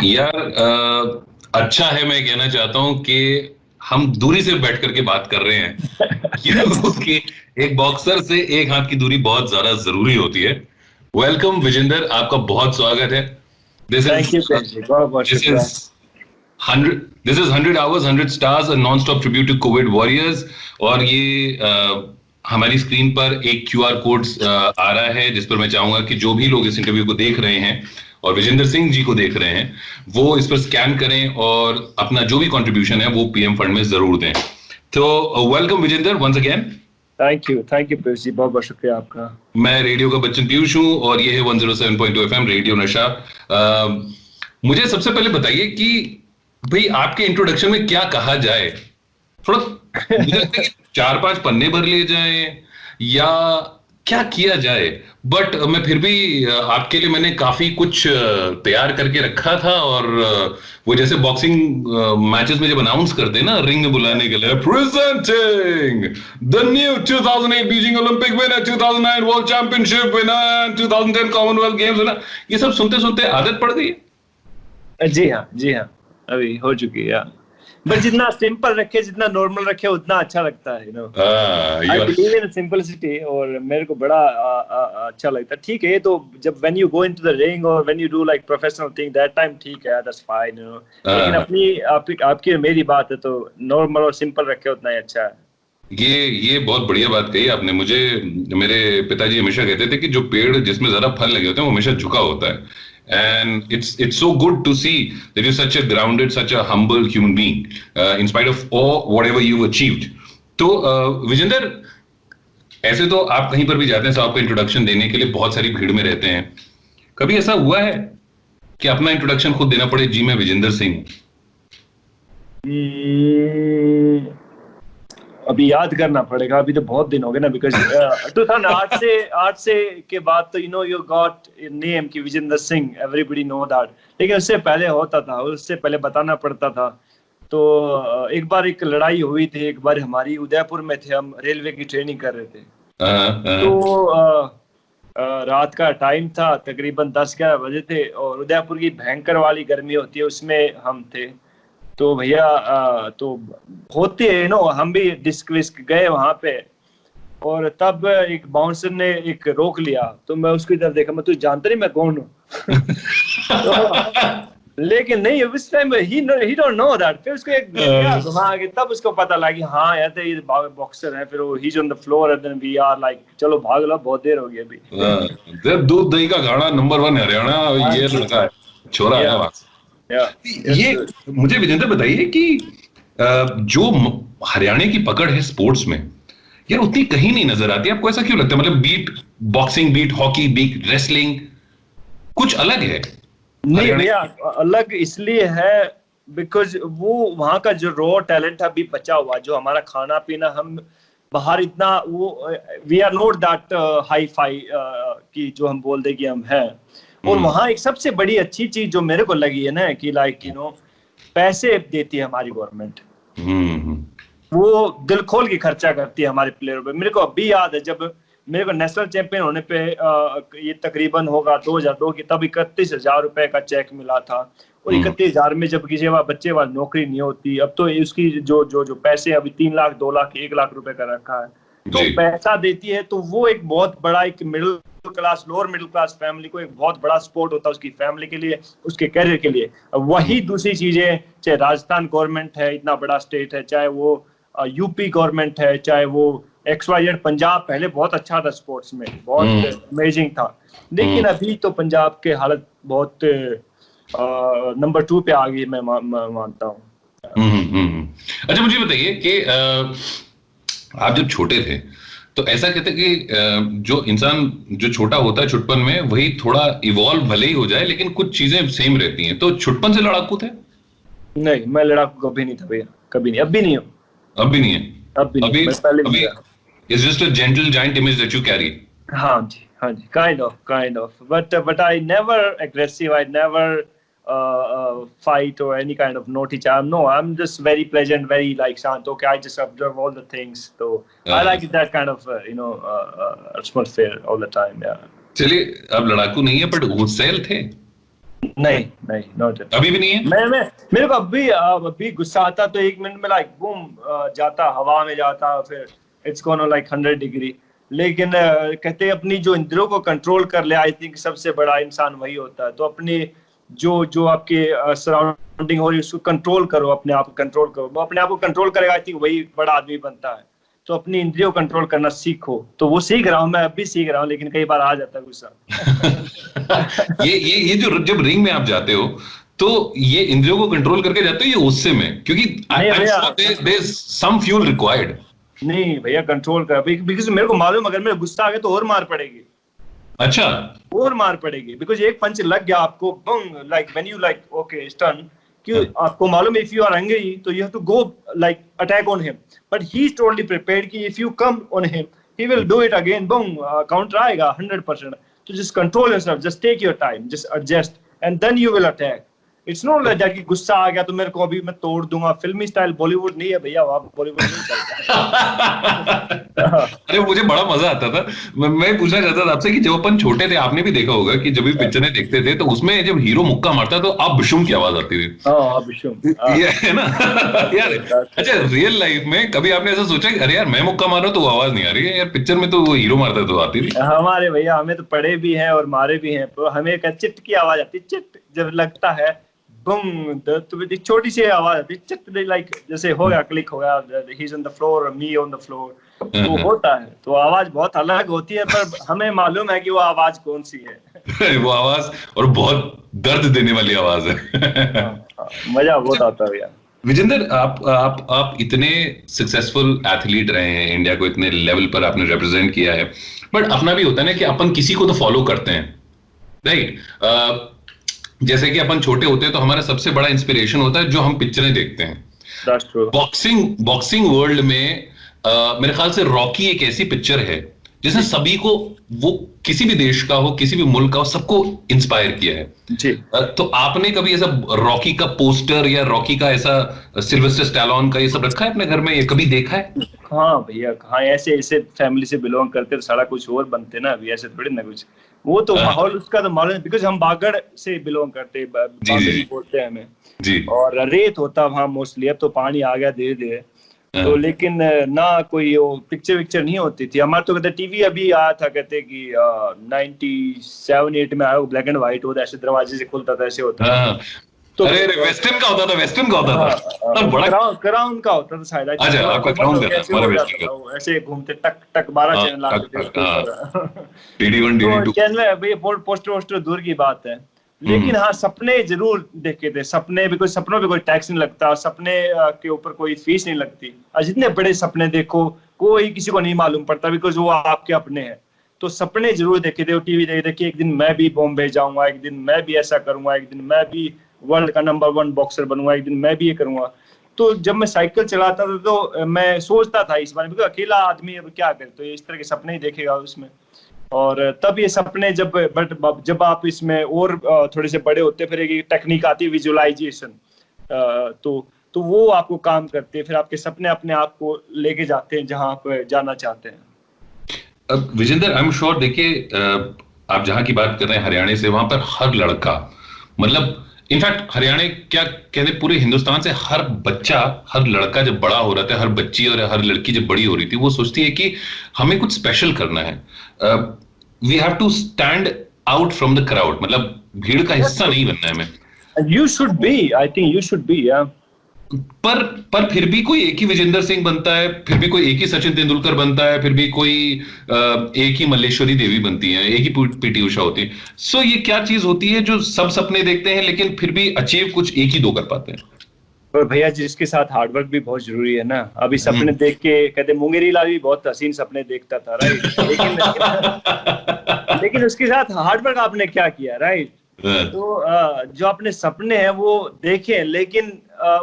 यार अच्छा है, मैं कहना चाहता हूं कि हम दूरी से बैठ करके बात कर रहे हैं क्योंकि एक बॉक्सर से एक हाथ की दूरी बहुत ज्यादा जरूरी होती है। वेलकम विजेंदर, आपका बहुत स्वागत है। This thank is you ji, बहुत बहुत दिस शुक्रिया। Is 100 this is 100 hours 100 stars non stop tribute to Covid warriors. और ये हमारी स्क्रीन पर एक क्यूआर कोड आ रहा है जिस पर मैं चाहूंगा कि जो भी लोग इस इंटरव्यू को देख रहे हैं और विजेंद्र सिंह जी को देख रहे हैं वो इस पर स्कैन करें और अपना जो भी कंट्रीब्यूशन है वो पीएम फंड में जरूर दें। तो welcome Vijendra once again. Thank you Piyush ji, बहुत बहुत शुक्रिया आपका। मैं रेडियो का बच्चन पीयूष हूँ और ये है 107.2 एफएम रेडियो नशा। मुझे सबसे पहले बताइए कि भाई आपके इंट्रोडक्शन में क्या कहा जाए। थोड़ा मुझे लगता है कि 4-5 पन्ने भर लिए जाएं या क्या किया जाए। बट मैं फिर भी आपके लिए मैंने काफी कुछ तैयार करके रखा था। और वो जैसे बॉक्सिंग मैचेस में जब अनाउंस करते हैं ना रिंग में बुलाने के लिए, presenting the new 2008 Beijing Olympic winner, 2009 world championship winner, 2010 Commonwealth games winner, ये सब सुनते सुनते आदत पड़ गई। जी हाँ, जी हाँ, अभी हो चुकी है। बट जितना सिंपल रखे, जितना नॉर्मल रखे, उतना अच्छा लगता है, आई बिलीव इन सिंपलिसिटी। और मेरे को बड़ा अच्छा लगता है। ठीक है, ये तो जब when you go into the ring और when you do like professional thing, that time ठीक है, दैट्स फाइन, लेकिन आपकी और मेरी बात है तो नॉर्मल और सिंपल रखे उतना ही अच्छा है। ये बहुत बढ़िया बात कही आपने। मुझे मेरे पिताजी हमेशा कहते थे कि जो पेड़ जिसमें ज्यादा फल लगे होते हैं वो हमेशा झुका होता है। And it's so good to see that you such a grounded, such a humble human being in spite of all whatever you achieved. तो विजेंदर, ऐसे तो आप कहीं पर भी जाते हैं तो आपका इंट्रोडक्शन देने के लिए बहुत सारी भीड़ में रहते हैं। कभी ऐसा हुआ है कि अपना इंट्रोडक्शन खुद देना पड़े, जी मैं विजेंदर सिंह? अभी याद करना पड़ेगा, अभी तो बहुत दिन हो गए ना, बिकॉज 2008 से के बाद तो यू गॉट नेम की Vijender Singh, everybody know that. लेकिन उससे पहले होता था, उससे पहले बताना पड़ता था। तो एक बार एक लड़ाई हुई थी, एक बार हमारी उदयपुर में थे, हम रेलवे की ट्रेनिंग कर रहे थे। तो रात का टाइम था, तकरीबन 10-11 बजे थे, और उदयपुर की भयंकर वाली गर्मी होती है, उसमें हम थे। तो भैया तो होते हैं हम भी डिस्क विस्क गए वहां पे। और तब एक बाउंसर ने एक रोक लिया, तो मैं उसकी तरफ देखा, मैं तुझे जानता नहीं मैं कौन हूँ। तो, लेकिन नहीं, उस time he don't know that. फिर उसको एक क्या घुमा के तब उसको पता लगा कि हाँ यार ये बॉक्सर है। फिर वो he is on the floor and then we are like चलो भाग लो, बहुत देर हो गई अभी। दूध दही का घाड़ा नंबर 1 हरियाणा, ये लड़का है, छोरा है वहां से। ये मुझे विजेंद्र बताइए कि जो हरियाणा की पकड़ है स्पोर्ट्स में, यार उतनी कहीं नहीं नजर आती। आपको ऐसा क्यों लगता है? मतलब beat boxing, beat hockey, beat wrestling, कुछ अलग है नहीं हरियाणा। भैया, अलग इसलिए है बिकॉज वो वहाँ का जो रॉ टैलेंट अभी बचा हुआ, जो हमारा खाना पीना, हम बाहर इतना वो we are not that hi fi की जो हम बोल दे कि हम हैं। और वहाँ एक सबसे बड़ी अच्छी चीज जो मेरे को लगी है ना कि लाइक पैसे देती है हमारी गवर्नमेंट। वो दिल खोल के खर्चा करती है हमारे प्लेयरों पे। मेरे को अभी याद है जब मेरे को नेशनल चैंपियन होने पे ये तकरीबन होगा 2002 की, तब 31,000 रुपए का चेक मिला था। और 31,000 में जब किसी बच्चे वाली नौकरी नहीं होती, अब तो उसकी जो जो जो पैसे अभी 3 लाख 2 लाख 1 लाख रुपए का रखा है, तो पैसा देती है। तो वो एक बहुत बड़ा, एक middle class, lower middle class family को एक बहुत बड़ा सपोर्ट होता है उसकी फैमिली के लिए, उसके कैरियर के लिए। वही दूसरी चीजें, चाहे राजस्थान गवर्नमेंट है, इतना बड़ा स्टेट है, चाहे वो यूपी गवर्नमेंट है, चाहे वो XYZ पंजाब, पहले बहुत अच्छा था स्पोर्ट्स में, बहुत अमेजिंग था। लेकिन अभी तो पंजाब के हालत बहुत नंबर 2 पे आ गई, मैं मानता हूँ। अच्छा मुझे बताइए कि आप जब छोटे थे तो ऐसा कहते कि जो इंसान जो छोटा होता है छुटपन में, वही थोड़ा इवॉल्व भले ही हो जाए लेकिन कुछ चीजें सेम रहती हैं। तो छुटपन से लड़ाकू थे? नहीं, मैं लड़ाकू कभी नहीं था भैया, कभी नहीं, अब भी नहीं हूँ। अब भी नहीं है? अब भी नहीं, मैं पहले भी था। It's just a gentle giant image that you carry. हाँ जी, kind of, but I never aggressive, I never fight or any kind of naughty charm. No, I'm just very pleasant, very like शांत. Okay, I just observe all the things. So I like that kind of atmosphere all the time. Yeah. चलिए, अब लड़ाकू नहीं है but गुस्सैल थे? नहीं नहीं, not at. अभी भी नहीं है? मैं मेरे को अभी गुस्सा आता तो 1 मिनट में लाइक बूम जाता, हवा में जाता, फिर इट्स गोना लाइक 100 डिग्री। लेकिन कहते हैं अपनी जो इंद्रियों को कंट्रोल कर ले, आई थिंक सबसे बड़ा इंसान वही होता है। तो अपने जो जो आपके सराउंडिंग हो रही है उसको कंट्रोल करो, अपने आप को कंट्रोल करो। वो अपने आप को कंट्रोल करेगा, आई थिंक वही बड़ा आदमी बनता है। तो अपनी इंद्रियों को कंट्रोल करना सीखो। तो वो सीख रहा हूँ, मैं अभी सीख रहा हूँ, लेकिन कई बार आ जाता है गुस्सा। ये जो जब रिंग में आप जाते हो तो ये इंद्रियों को कंट्रोल करके जाते हो, ये गुस्से में? क्योंकि नहीं भैया, there is some fuel required. नहीं भैया कंट्रोल कर, बिकॉज मेरे को मालूम अगर मेरा गुस्सा आ गया तो और मार पड़ेगी। अच्छा। और मार पड़ेगी, बिकॉज एक पंच लग गया आपको, bang, like when you like okay stun, कि आपको मालूम है इफ यू आर एंग्री तो you have to go like attack on him, but he is totally prepared कि if you come on him he will do it again, bang, counter आएगा 100%। तो just control yourself, just take your time, just adjust and then you will attack. It's not like that कि गुस्सा आ गया तो मेरे को अभी मैं तोड़ दूंगा। फिल्मी स्टाइल बॉलीवुड नहीं है भैया, वहां बॉलीवुड नहीं चलता। अरे मुझे बड़ा मजा आता था। मैं पूछना चाहता था आपसे कि जब अपन छोटे थे, आपने भी देखा होगा कि जब भी पिक्चरें देखते थे तो उसमें जब हीरो मुक्का मारता तो आप बिशुम की आवाज आती थी। ये है ना? यार अच्छा, रियल लाइफ में कभी आपने ऐसा सोचा कि अरे यार मैं मुक्का मार रहा हूं तो वो आवाज नहीं आ रही है यार, पिक्चर में तो वो हीरो मारता है तो आती थी? हमारे भैया हमें तो पढ़े भी हैं और मारे भी हैं, तो हमें एक चिट की आवाज आती, चिट जब लगता है, बम, तो एक छोटी सी आवाज आती, चिट, लाइक जैसे हो गया, क्लिक हो गया, ही is on the floor, me on the floor, तो होता है। तो आवाज बहुत अलग होती है, पर हमें मालूम है कि वो आवाज कौन सी है। वो आवाज, और बहुत दर्द देने वाली आवाज है। मजा बहुत आता है भैया। विजेंद्र, आप इतने सक्सेसफुल एथलीट रहे हैं, इंडिया को इतने लेवल पर आपने रिप्रेजेंट किया है, बट अपना भी होता है ना कि अपन किसी को तो फॉलो करते हैं, राइट? जैसे कि अपन छोटे होते हैं तो हमारा सबसे बड़ा इंस्पिरेशन होता है जो हम पिक्चरें देखते हैं। बॉक्सिंग वर्ल्ड में मेरे ख्याल से रॉकी एक ऐसी पिक्चर है जिसने सभी को, वो किसी भी देश का हो, किसी भी मुल्क का हो, सबको इंस्पायर किया है जी। तो आपने कभी ऐसा रॉकी का पोस्टर या रॉकी का ऐसा सिल्वेस्टर स्टैलोन का ये सब रखा है अपने घर में, ये कभी देखा है? हाँ भैया, हाँ, ऐसे ऐसे फैमिली से बिलोंग करते तो सारा कुछ और बनते ना, अभी ऐसे थोड़ी ना कुछ। वो तो माहौल उसका तो मालूम है, बिकॉज हम बागड़ से बिलोंग करते हैं, बागड़ बोलते हैं हमें जी, और रेत होता वहाँ मोस्टली। अब तो पानी आ गया धीरे धीरे, तो लेकिन ना कोई वो पिक्चर नहीं होती थी हमारे। तो कहते टीवी अभी आया था, कहते कि 97-8 में आया, ब्लैक एंड व्हाइट होता, ऐसे दरवाजे से खुलता था, ऐसे होता था। तो अरे वेस्टर्न का होता था, वेस्टर्न का होता था, बड़ा क्राउन का होता था शायद। अच्छा, आपका क्राउन का था, हमारा वेस्टर्न का। ऐसे घूमते टक टक 12 चैनल आते थे। DD1 DD2 चैनल भैया, पोस्टर दूर की बात है, लेकिन हाँ सपने जरूर देखे थे। सपने, बिकॉज सपनों पे कोई टैक्स नहीं लगता, सपने के ऊपर कोई फीस नहीं लगती। जितने बड़े सपने देखो, कोई किसी को नहीं मालूम पड़ता, बिकॉज वो आपके अपने हैं। तो सपने जरूर देखे थे, टीवी देखे थे कि एक दिन मैं भी बॉम्बे जाऊंगा, एक दिन मैं भी ऐसा करूंगा, एक दिन मैं भी वर्ल्ड का नंबर 1 बॉक्सर बनूंगा, एक दिन मैं भी ये करूंगा। तो जब मैं साइकिल चलाता था तो मैं सोचता था इस बारे में, बिकॉज अकेला आदमी अब क्या करे, तो इस तरह के सपने ही देखेगा उसमें। और तब ये सपने जब आप इसमें और थोड़े से बड़े होते, फिर एक टेक्निक आती है विजुअलाइजेशन, तो वो आपको काम करते हैं, फिर आपके सपने अपने आप को लेके जाते हैं जहां आप जाना चाहते हैं। अब विजेंद्र, आई एम श्योर, देखिए आप जहां की बात कर रहे हैं हरियाणा से, वहां पर हर लड़का, मतलब इनफैक्ट हरियाणा क्या कहते, पूरे हिंदुस्तान से हर बच्चा, हर लड़का जब बड़ा हो रहा था, हर बच्ची और हर लड़की जब बड़ी हो रही थी, वो सोचती है कि हमें कुछ स्पेशल करना है, we have to stand out from the crowd, मतलब भीड़ का हिस्सा नहीं बनना है हमें। You should be, I think you should be, या पर फिर भी कोई एक ही विजेंद्र सिंह बनता है, फिर भी कोई एक ही सचिन तेंदुलकर बनता है, फिर भी कोई एक ही मल्लेश्वरी देवी बनती है, एक ही पीटी उषा होती है। सो ये क्या चीज होती है जो सब सपने देखते हैं लेकिन फिर भी अचीव कुछ एक ही दो कर पाते हैं? और भैया जिसके साथ हार्डवर्क भी बहुत जरूरी है ना। अभी सपने देख के कहते मुंगेरी लाल भी बहुत हसीन सपने देखता था, राइट, लेकिन उसके साथ हार्डवर्क आपने क्या किया, राइट? तो जो अपने सपने हैं वो देखें, लेकिन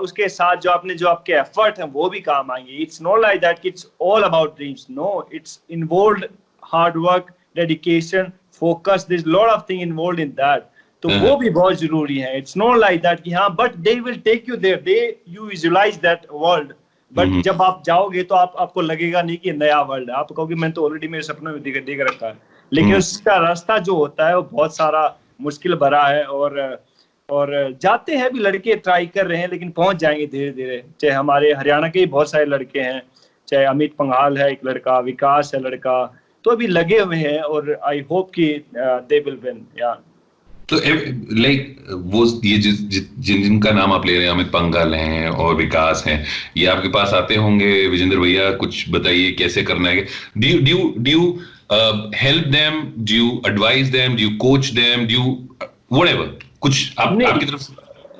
उसके साथ जो आपके एफर्ट हैं वो भी काम आएंगे। इट्स नॉट लाइक दैट कि it's all about dreams, no, it's involved hard work, dedication, focus, there is lot of thing involved in that. तो वो भी बहुत जरूरी है। इट्स नॉट लाइक दैट कि हाँ but they will take you there, you visualize that world, but जब आप जाओगे तो आपको लगेगा नहीं कि नया वर्ल्ड है, आप कहोगे मैंने तो ऑलरेडी मेरे सपनों में देख रखा है। लेकिन उसका रास्ता जो होता है वो बहुत सारा मुश्किल भरा है, और और जाते हैं, भी लड़के ट्राई कर रहे हैं, लेकिन पहुंच जाएंगे धीरे धीरे। चाहे हमारे हरियाणा के ही बहुत सारे लड़के हैं, चाहे अमित पंघाल है एक लड़का, विकास है लड़का, तो अभी लगे हुए हैं और आई होप कि दे विल विन। या तो लाइक वो ये जिनका नाम आप ले रहे हैं, अमित पंघाल हैं और विकास हैं, ये आपके पास आते होंगे, विजेंद्र भैया कुछ बताइए कैसे करना है? Do you help them, do you advice them, do you coach them, do you whatever, कुछ आपकी तरफ से?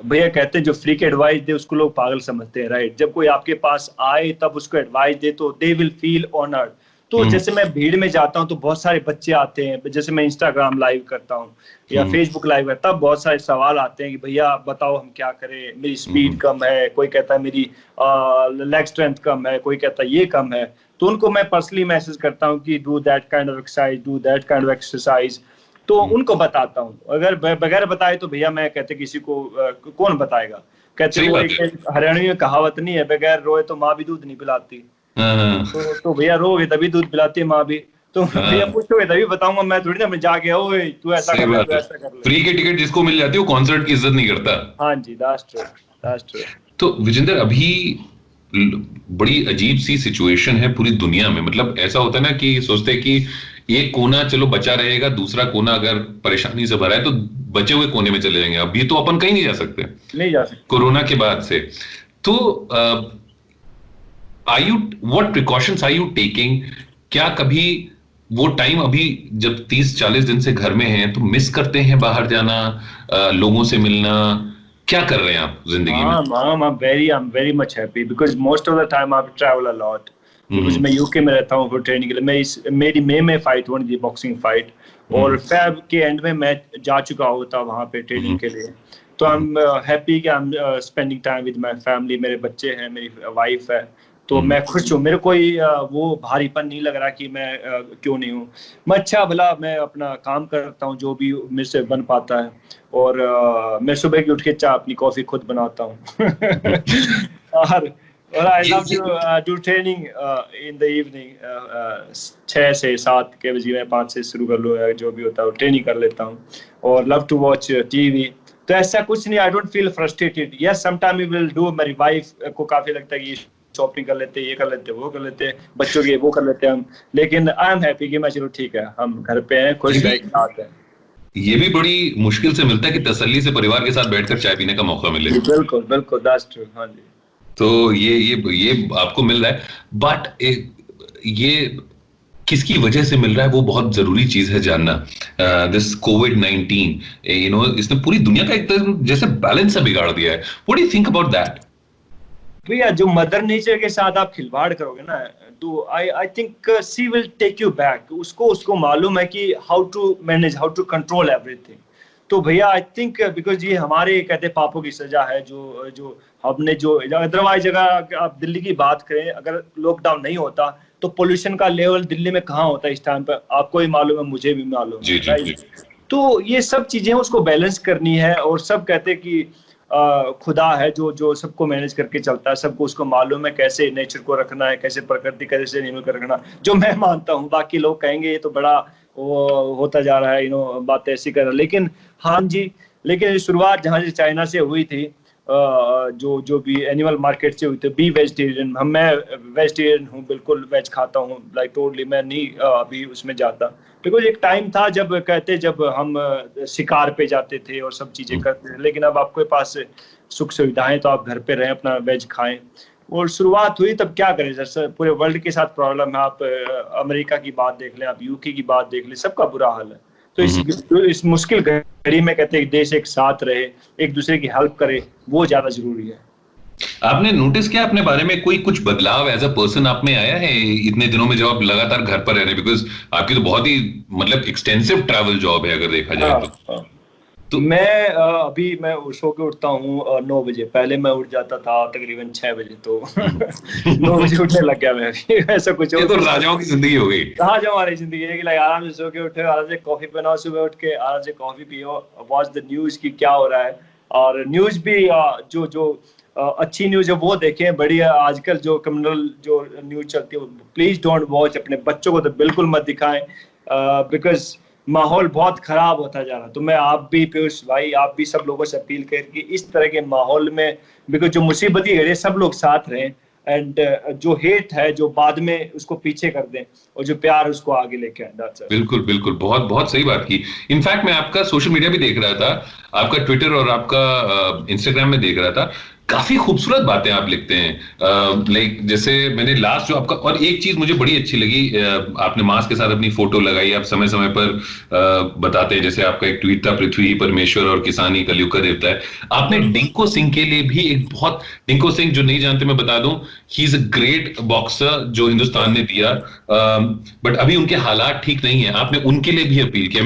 भैया कहते हैं जो फ्री की एडवाइस दे उसको लोग पागल समझते हैं, राइट? जब कोई आपके पास आए तब उसको एडवाइस दे तो दे विल फील ऑनर्ड। तो जैसे मैं भीड़ में जाता हूँ तो बहुत सारे बच्चे आते हैं, जैसे मैं इंस्टाग्राम लाइव करता हूँ या फेसबुक लाइव करता हूँ, बहुत सारे सवाल आते हैं कि भैया बताओ हम क्या करें, मेरी स्पीड कम है, कोई कहता है मेरी लेग स्ट्रेंथ कम है, कोई कहता है ये कम है। तो उनको मैं पर्सनली मैसेज करता हूँ कि do that kind of exercise, do that kind of exercise. तो उनको बताता हूँ। अगर बगैर बताए तो भैया मैं कहते किसी को कौन बताएगा। कहते वो एक हरियाणवी में कहावत नहीं है, बगैर रोए तो माँ भी दूध नहीं पिलाती। तो भैया रोगे तभी दूध पिलाती है माँ भी। तो भैया पूछोगे तभी बताऊंगा, मैं थोड़ी ना मैं जाके ओए तू ऐसा कर ले, तू ऐसा कर ले। फ्री की टिकट जिसको मिल जाती है वो कॉन्सर्ट की इज्जत नहीं करता। हाँ जी, दैट्स ट्रू, दैट्स ट्रू। तो विजेंद्र, अभी बड़ी अजीब सी सिचुएशन है पूरी दुनिया में। मतलब ऐसा होता है ना कि सोचते हैं कि एक कोना चलो बचा रहेगा, दूसरा कोना अगर परेशानी से भरा है तो बचे हुए कोने में चले जाएंगे। अभी तो अपन कहीं नहीं जा सकते, कोरोना के बाद से। तो what precautions are you taking? क्या कभी वो टाइम अभी जब 30-40 दिन से घर में हैं तो मिस करते हैं बाहर जाना, लोगों से मिलना? क्या कर रहे हैं आप जिंदगी में? I'm very much happy because most of the time I travel a lot. because मैं यूके में रहता हूँ ट्रेनिंग के लिए। मेरी मई में फाइट हुई थी, बॉक्सिंग फाइट, और फेब के एंड में मैं जा चुका होता वहाँ पे ट्रेनिंग के लिए। तो आई एम हैप्पी कि I am spending time with my family. मेरे बच्चे हैं, मेरी वाइफ है, तो मैं खुश हूँ। मेरे कोई वो भारीपन नहीं लग रहा कि मैं क्यों नहीं हूँ। मैं अच्छा भला मैं अपना काम करता हूँ जो भी मेरे से बन पाता है, और मैं सुबह की उठ के चाय अपनी कॉफी खुद बनाता हूँ। और I love to do training in the evening. 6 से 7 के बजे मैं 5 से शुरू कर लूँ, जो भी होता है ट्रेनिंग कर लेता हूँ। और लव टू वॉच टीवी। तो ऐसा कुछ नहीं, I don't feel frustrated. Yes, sometime we will do. मेरी वाइफ को काफी लगता है कि शॉपिंग कर लेते, ये कर लेते, वो कर लेते, बच्चों के वो कर लेते हम, लेकिन आई एम हैप्पी कि मैं चलो ठीक है, हम घर पे हैं, खुश हैं, साथ हैं। ये भी बड़ी मुश्किल से मिलता है कि तसल्ली से परिवार के साथ बैठकर चाय पीने का मौका मिले। बिल्कुल बिल्कुल, दैट्स ट्रू। हाँ जी। तो ये आपको मिल रहा है, बट ये किसकी वजह से मिल रहा है वो बहुत जरूरी चीज है जानना। दिस कोविड-19 इसने पूरी दुनिया का एक तरह जैसे बैलेंस बिगाड़ दिया है। What do you think about that? भैया जो मदर नेचर के साथ आप खिलवाड़ करोगे ना, तो I think she will take you back. उसको मालूम है कि how to manage, how to control everything. तो भैया आई थिंक बिकॉज ये हमारे कहते पापों की सजा है जो हमने जो अदरवाइज अगर आप दिल्ली की बात करें, अगर लॉकडाउन नहीं होता तो पोल्यूशन का लेवल दिल्ली में कहाँ होता इस टाइम पर, आपको भी मालूम है, मुझे भी मालूम है, राइट? तो ये सब चीजें उसको बैलेंस करनी है, और सब कहते हैं कि खुदा है जो सबको मैनेज करके चलता है। सबको उसको मालूम है कैसे नेचर को रखना है, कैसे प्रकृति कैसे नियमों को रखना, जो मैं मानता हूँ। बाकी लोग कहेंगे ये तो बड़ा वो होता जा रहा है, बातें ऐसी कर रहा है। लेकिन हाँ जी, लेकिन शुरुआत जहाँ से चाइना से हुई थी, जो भी एनिमल मार्केट से हुई थी, बी वेजिटेरियन, मैं वेजिटेरियन हूँ, बिल्कुल वेज खाता हूँ, लाइक टोटली। मैं नहीं अभी उसमें जाता, बिकॉज एक टाइम था जब हम शिकार पे जाते थे और सब चीजें करते थे। लेकिन अब आपके पास सुख सुविधाएं, तो आप घर पे रहें, अपना वेज खाएं। और शुरुआत हुई तब क्या करें सर, पूरे वर्ल्ड के साथ प्रॉब्लम है। आप अमेरिका की बात देख लें, आप यूके की बात देख लें, सबका बुरा हाल है। तो इस मुश्किल घड़ी में कहते हैं देश एक साथ रहे, एक दूसरे की हेल्प करे, वो ज्यादा जरूरी है। आपने नोटिस किया अपने बारे में कोई कुछ बदलाव एज अ पर्सन आप में आया है इतने दिनों में, जब आप लगातार घर पर रह रहे हैं? बिकॉज आपकी तो बहुत ही मतलब एक्सटेंसिव ट्रैवल जॉब है अगर देखा जाए तो मैं अभी मैं सो के उठता हूँ 9 बजे। पहले मैं उठ जाता था तकरीबन 6 बजे, तो 9 बजे उठने लग गया मैं अभी। ऐसा कुछ ये तो राजाओं की जिंदगी हो गई। राजाओं हमारी जिंदगी है कि आराम से सो के उठे, आराम से कॉफी बनाओ, सुबह उठ के आराम से कॉफी पियो, वॉच द न्यूज की क्या हो रहा है। और न्यूज भी जो अच्छी न्यूज है वो देखें, बढ़िया। आजकल जो क्रिमिनल जो न्यूज चलती है प्लीज डोंट वॉच। अपने बच्चों को तो बिल्कुल मत दिखाएं, बिकॉज माहौल बहुत खराब होता जा रहा। तो मैं आप भी पीयूष भाई, आप भी सब लोगों से अपील करें कि इस तरह के माहौल में, बिकॉज जो मुसीबत की घड़ी है, सब लोग साथ रहें, एंड जो हेट है जो बाद में उसको पीछे कर दें, और जो प्यार उसको आगे लेके आए। That's it. बिल्कुल बिल्कुल, बहुत बहुत सही बात की। इनफैक्ट मैं आपका सोशल मीडिया भी देख रहा था, आपका ट्विटर और आपका इंस्टाग्राम में देख रहा था, काफी खूबसूरत बातें आप लिखते हैं। लाइक जैसे मैंने लास्ट जो आपका, और एक चीज मुझे बड़ी अच्छी लगी, आपने मास्क के साथ अपनी फोटो लगाई, आप समय समय पर बताते हैं, जैसे आपका एक ट्वीट था, पृथ्वी ही परमेश्वर और किसान ही कलयुग का देवता है। आपने डिंको सिंह के लिए भी एक बहुत, डिंको सिंह जो नहीं जानते मैं बता दूं, he is a great boxer जो हिंदुस्तान ने दिया, बट अभी उनके हालात ठीक नहीं है, आपने उनके लिए भी अपील की।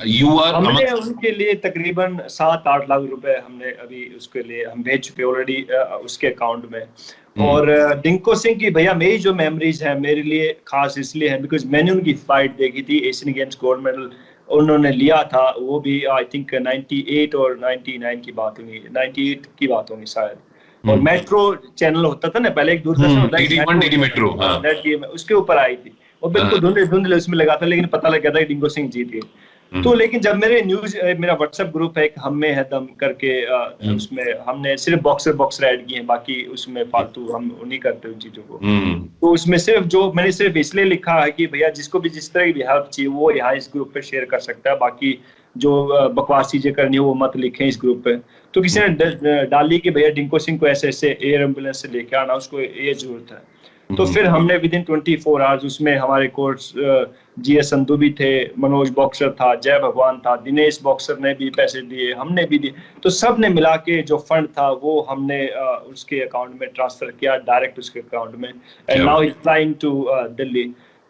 यू आर, हमने उनके लिए तकरीबन 7-8 लाख रुपए हमने अभी उसके लिए हम भेज चुके ऑलरेडी उसके अकाउंट में। और डिंको सिंह की भैया मेरी जो मेमोरीज है मेरे लिए खास इसलिए है बिकॉज मैंने उनकी फाइट देखी थी, एशियन गेम्स गोल्ड मेडल उन्होंने लिया था, वो भी आई थिंक 98 और 99 की बात होगी, 98 की बात होगी शायद। और मेट्रो चैनल होता था ना पहले, एक दूरदर्शन होता है, डीडी मेट्रो, हाँ, उसके ऊपर आई थी, और बिल्कुल धुंधले धुंधले उसमें लगा था, लेकिन पता लग गया था कि डिंगो सिंह जीत गए। तो लेकिन जब मेरा व्हाट्सएप ग्रुप है एक हम में है दम करके, उसमें हमने सिर्फ बॉक्सर ऐड किए हैं, बाकी उसमें फालतू हम नहीं करते उन चीजों को। तो उसमें मैंने सिर्फ इसलिए लिखा है कि भैया जिसको भी जिस तरह की भी हेल्प चाहिए वो यहाँ इस ग्रुप पे शेयर कर सकता है, बाकी जो बकवास चीजें करनी है वो मत लिखें इस ग्रुप पे। तो किसी ने डाली कि भैया डिंको सिंह को ऐसे ऐसे एयर एम्बुलेंस से लेके आना, उसको ये जरूरत है। तो फिर हमने विद इन 24 आवर्स उसमें हमारे कोच जीएस संधू भी थे, मनोज बॉक्सर था, जय भगवान था, दिनेश बॉक्सर ने भी पैसे दिए, हमने भी दिए, तो सब ने मिला के जो फंड था वो हमने उसके अकाउंट में ट्रांसफर किया, डायरेक्ट उसके अकाउंट में, and now he is flying to Delhi.